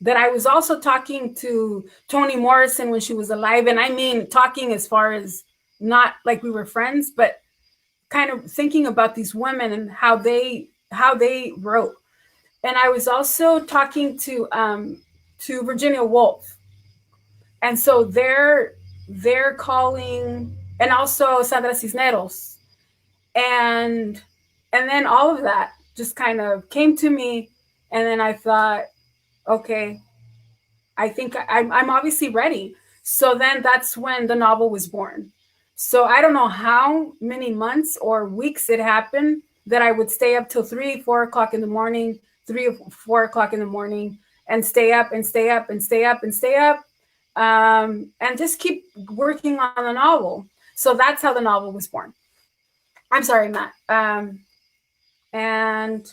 I was also talking to Toni Morrison when she was alive, and I mean talking as far as not like we were friends, but kind of thinking about these women and how they wrote. And I was also talking to Virginia Woolf, and so they're calling, and also Sandra Cisneros, and then all of that just kind of came to me, and then I thought, okay, I think I'm obviously ready. So then that's when the novel was born. So I don't know how many months or weeks it happened that I would stay up till 3, 4 o'clock in the morning, 3 or 4 o'clock in the morning, and stay up and stay up and stay up and stay up, and just keep working on the novel. So that's how the novel was born. I'm sorry, Matt. And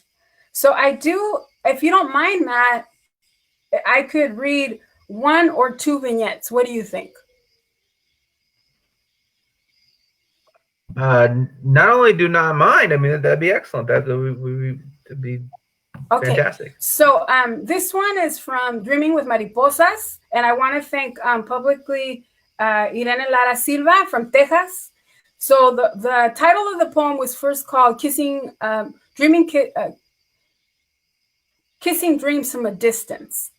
so I do, if you don't mind, Matt, I could read one or two vignettes. What do you think? Not only do not mind. I mean, that'd be excellent. That'd be Okay, fantastic. so this one is from Dreaming with Mariposas, and I want to thank publicly Irene Lara Silva from Texas. So the title of the poem was first called Kissing Dreams from a Distance.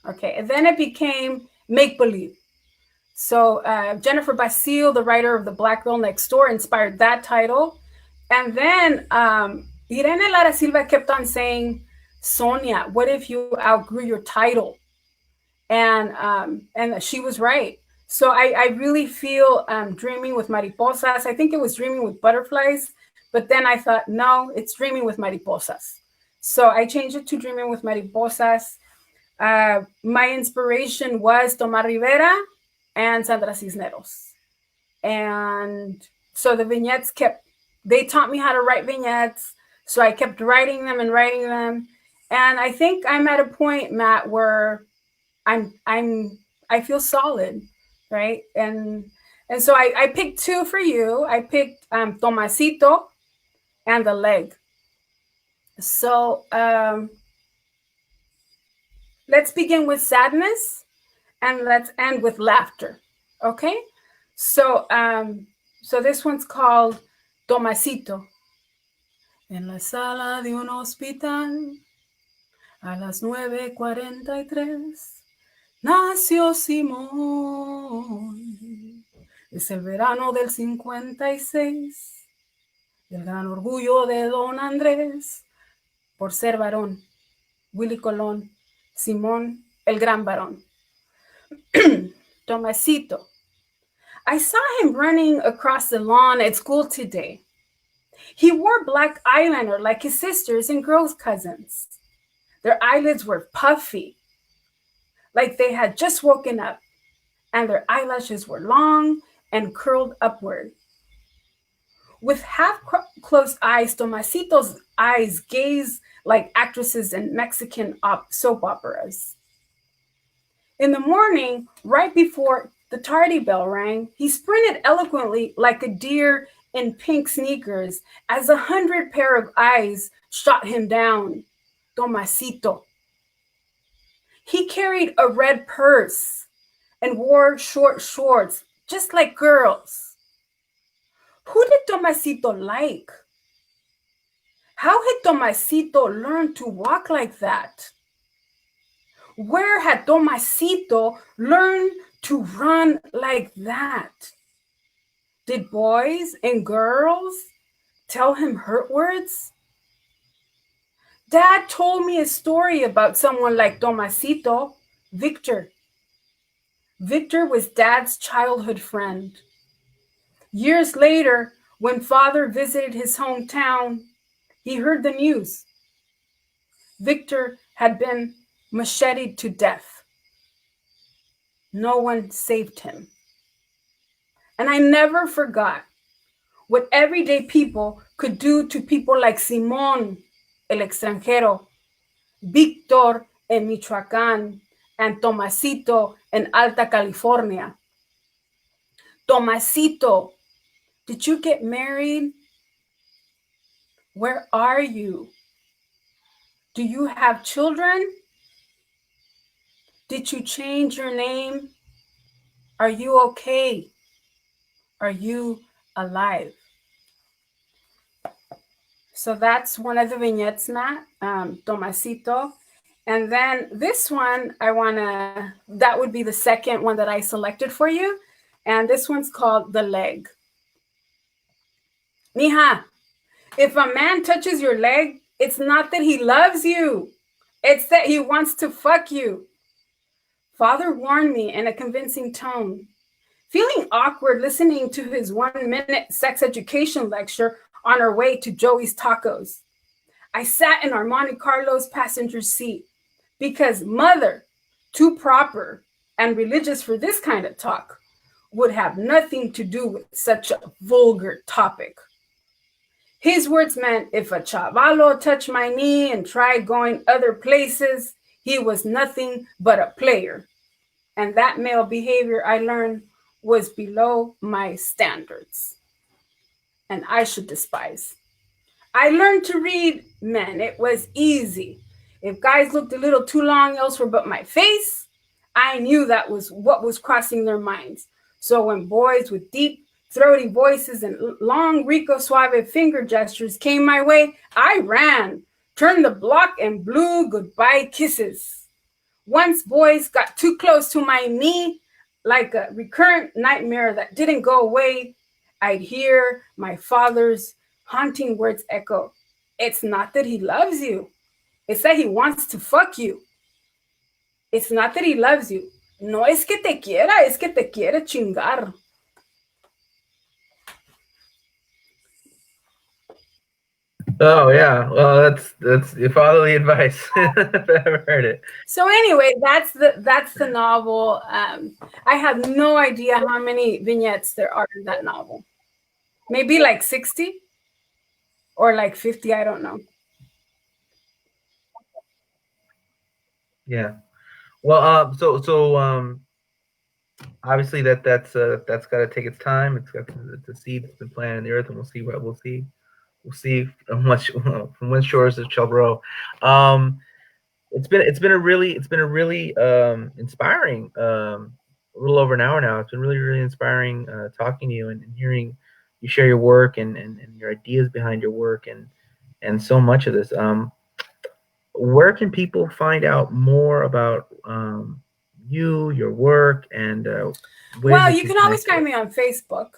Okay, and then it became Make Believe. So Jennifer Basile, the writer of The Black Girl Next Door, inspired that title. And then Irene Lara Silva kept on saying, Sonia, what if you outgrew your title? And she was right. So I really feel Dreaming with Mariposas. I think it was Dreaming with Butterflies, but then I thought, no, it's Dreaming with Mariposas. So I changed it to Dreaming with Mariposas. My inspiration was Tomás Rivera and Sandra Cisneros. And So the vignettes kept, they taught me how to write vignettes. So I kept writing them and writing them. And I think I'm at a point, Matt, where I'm I feel solid, right? And so I picked two for you. I picked Tomasito and the leg. So let's begin with sadness and let's end with laughter. Okay? So so this one's called Tomasito. En la sala de un hospital a las 9:43 nació Simón. Es el verano del 56. El gran orgullo de don Andrés por ser varón. Willy Colón, Simón, el gran varón. Tomasito. I saw him running across the lawn at school today. He wore black eyeliner like his sisters and girls' cousins. Their eyelids were puffy, like they had just woken up, and their eyelashes were long and curled upward. With half closed eyes, Tomasito's eyes gazed like actresses in Mexican soap operas. In the morning, right before the tardy bell rang, he sprinted eloquently like a deer in pink sneakers as 100 pair of eyes shot him down. Tomasito. He carried a red purse and wore short shorts, just like girls. Who did Tomasito like? How had Tomasito learned to walk like that? Where had Tomasito learned to run like that? Did boys and girls tell him hurt words? Dad told me a story about someone like Tomasito, Victor. Victor was Dad's childhood friend. Years later, when Father visited his hometown, he heard the news. Victor had been macheted to death. No one saved him. And I never forgot what everyday people could do to people like Simón, el extranjero, Víctor en Michoacán, and Tomasito in Alta California. Tomasito, did you get married? Where are you? Do you have children? Did you change your name? Are you okay? Are you alive? So that's one of the vignettes, Matt, Tomasito. And then this one, that would be the second one that I selected for you. And this one's called The Leg. Mija, if a man touches your leg, it's not that he loves you. It's that he wants to fuck you. Father warned me in a convincing tone. Feeling awkward listening to his 1-minute sex education lecture on our way to Joey's Tacos, I sat in our Monte Carlo's passenger seat because mother, too proper and religious for this kind of talk, would have nothing to do with such a vulgar topic. His words meant if a chavalo touched my knee and tried going other places, he was nothing but a player. And that male behavior, I learned, was below my standards. And I should despise. I learned to read men. It was easy. If guys looked a little too long elsewhere but my face, I knew that was what was crossing their minds. So when boys with deep, throaty voices and long Rico Suave finger gestures came my way, I ran, turned the block, and blew goodbye kisses. Once boys got too close to my knee, like a recurrent nightmare that didn't go away, I'd hear my father's haunting words echo. It's not that he loves you. It's that he wants to fuck you. It's not that he loves you. No es que te quiera, es que te quiere chingar. Oh yeah, well that's fatherly advice. If I ever heard it. So anyway, that's the novel. I have no idea how many vignettes there are in that novel. maybe like 60 or like 50. I don't know. Yeah. Well, obviously that's got to take its time. It's got to seed the plant in the earth, and we'll see what we'll see from from when shores it shall grow. Um, it's been a really inspiring a little over an hour now. It's been really inspiring talking to you and hearing you share your work and your ideas behind your work and so much of this. Where can people find out more about you, your work, and ways Well, they you can can always connect find with? me on Facebook.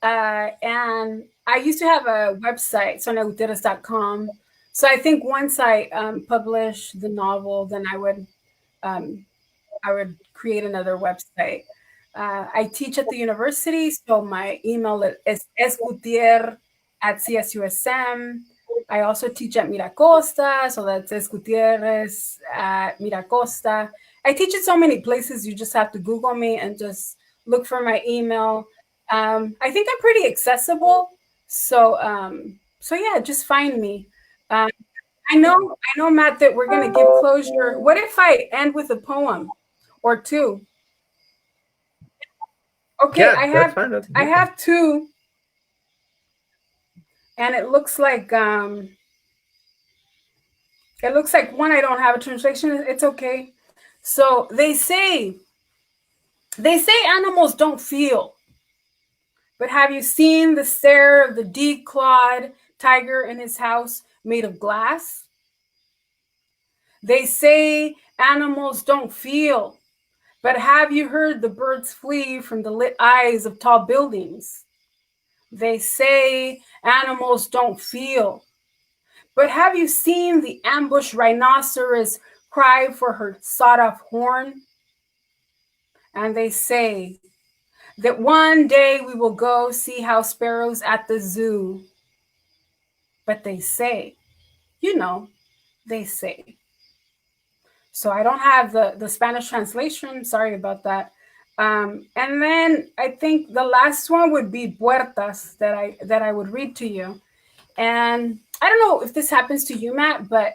And I used to have a website, soniagutierrez.com. So I think once I publish the novel, then um, I would create another website. I teach at the university, so my email is sgutier at CSUSM. I also teach at Miracosta, so that's Guttieriez at Miracosta. I teach at so many places, you just have to Google me and just look for my email. I think I'm pretty accessible, so yeah, just find me. Um, I know, Matt, that we're gonna give closure. What if I end with a poem or two? Okay, Yeah, that's fine. That's I beautiful. have two, and it looks like one I don't have a translation. It's okay. So they say animals don't feel, but have you seen the stare of the declawed tiger in his house made of glass? They say animals don't feel, but have you heard the birds flee from the lit eyes of tall buildings? They say animals don't feel, but have you seen the ambushed rhinoceros cry for her sawed off horn? And they say that one day we will go see house sparrows at the zoo. But they say, you know, they say. So I don't have the Spanish translation. Sorry about that. And then I think the last one would be puertas that I would read to you. And I don't know if this happens to you, Matt, but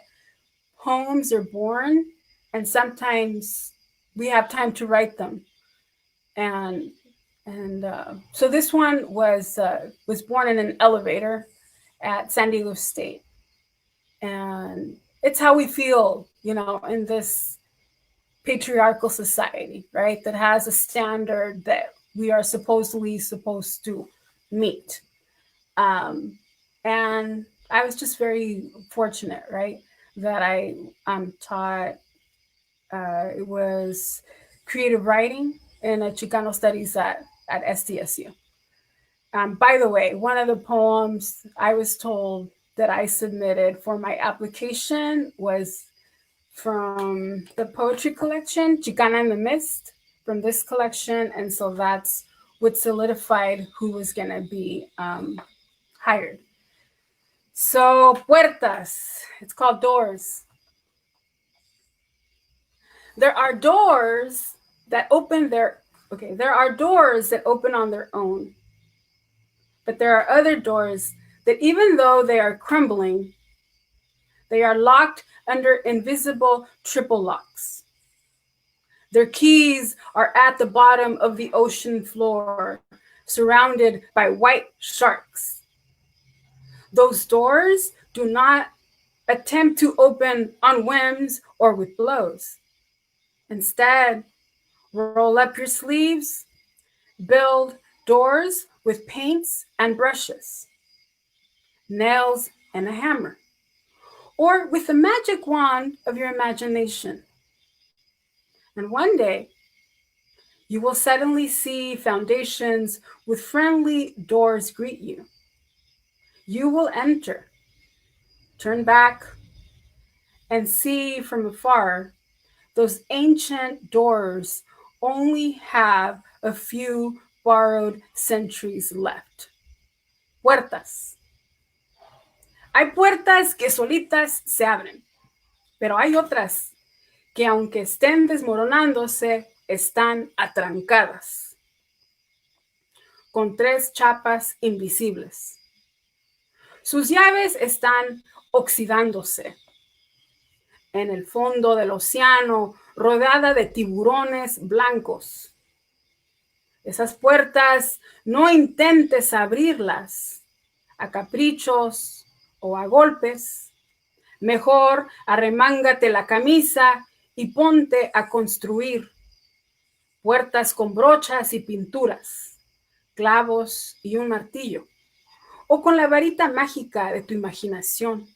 poems are born, and sometimes we have time to write them. And so this one was born in an elevator at San Diego State, and it's how we feel, in this patriarchal society, right? That has a standard that we are supposedly supposed to meet. Um, and I was just very fortunate, right? That I taught, it was creative writing and Chicano studies at SDSU. By the way, one of the poems I was told that I submitted for my application was from the poetry collection, Chicana in the Mist, from this collection. And so that's what solidified who was going to be hired. So, puertas, it's called doors. There are doors that open their, okay, there are doors that open on their own. But there are other doors that, even though they are crumbling, they are locked under invisible triple locks. Their keys are at the bottom of the ocean floor, surrounded by white sharks. Those doors do not attempt to open on whims or with blows. Instead, roll up your sleeves, build doors with paints and brushes, nails and a hammer, or with the magic wand of your imagination. And one day, you will suddenly see foundations with friendly doors greet you. You will enter, turn back, and see from afar those ancient doors only have a few borrowed centuries left. Puertas. Hay puertas que solitas se abren, pero hay otras que aunque estén desmoronándose, están atrancadas. con 3 chapas invisibles. Sus llaves están oxidándose. En el fondo del océano, rodeada de tiburones blancos. Esas puertas no intentes abrirlas a caprichos o a golpes. Mejor arremángate la camisa y ponte a construir puertas con brochas y pinturas, clavos y un martillo, o con la varita mágica de tu imaginación.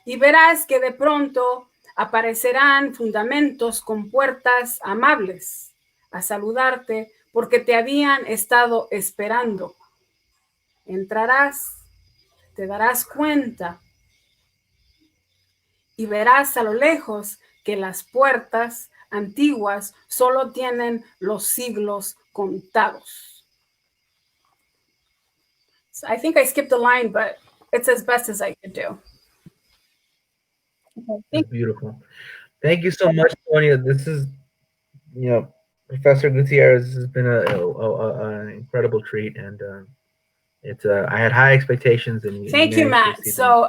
Y verás que de pronto aparecerán fundamentos con puertas amables a saludarte porque te habían estado esperando. Entrarás, te darás cuenta y verás a lo lejos que las puertas antiguas solo tienen los siglos contados. So I think I skipped a line, but it's as best as I could do. It's beautiful. Thank you so much, Sonia. This is, Professor Gutierrez has been an incredible treat, and it's I had high expectations, and Thank you, Matt. So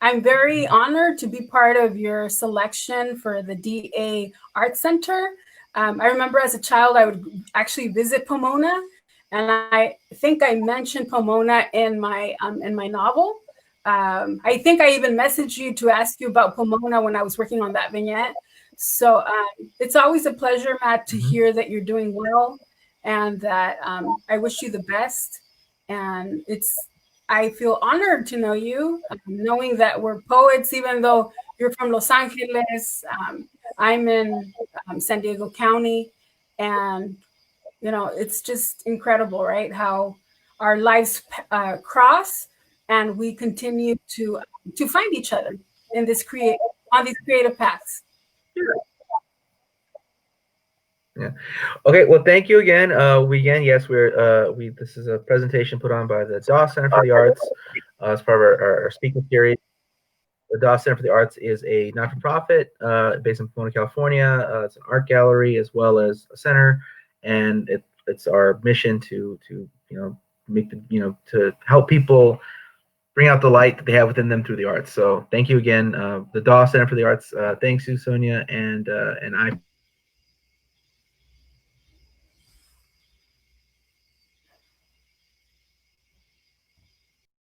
I'm very honored to be part of your selection for the DA Art Center. I remember as a child, I would actually visit Pomona, and I think I mentioned Pomona in my novel. I think I even messaged you to ask you about Pomona when I was working on that vignette. So it's always a pleasure, Matt, to hear that you're doing well, and that I wish you the best. And I feel honored to know you, knowing that we're poets, even though you're from Los Angeles. I'm in San Diego County, and it's just incredible, right? How our lives cross, and we continue to find each other in on these creative paths. Yeah. Okay. Well, thank you again. Yes, this is a presentation put on by the Dawes Center for the Arts as part of our speaking series. The Dawes Center for the Arts is a not-for-profit based in Pomona, California. It's an art gallery as well as a center, and it's our mission to make to help people bring out the light that they have within them through the arts. So thank you again, the Dawes Center for the Arts. Thanks you, Sonia, and I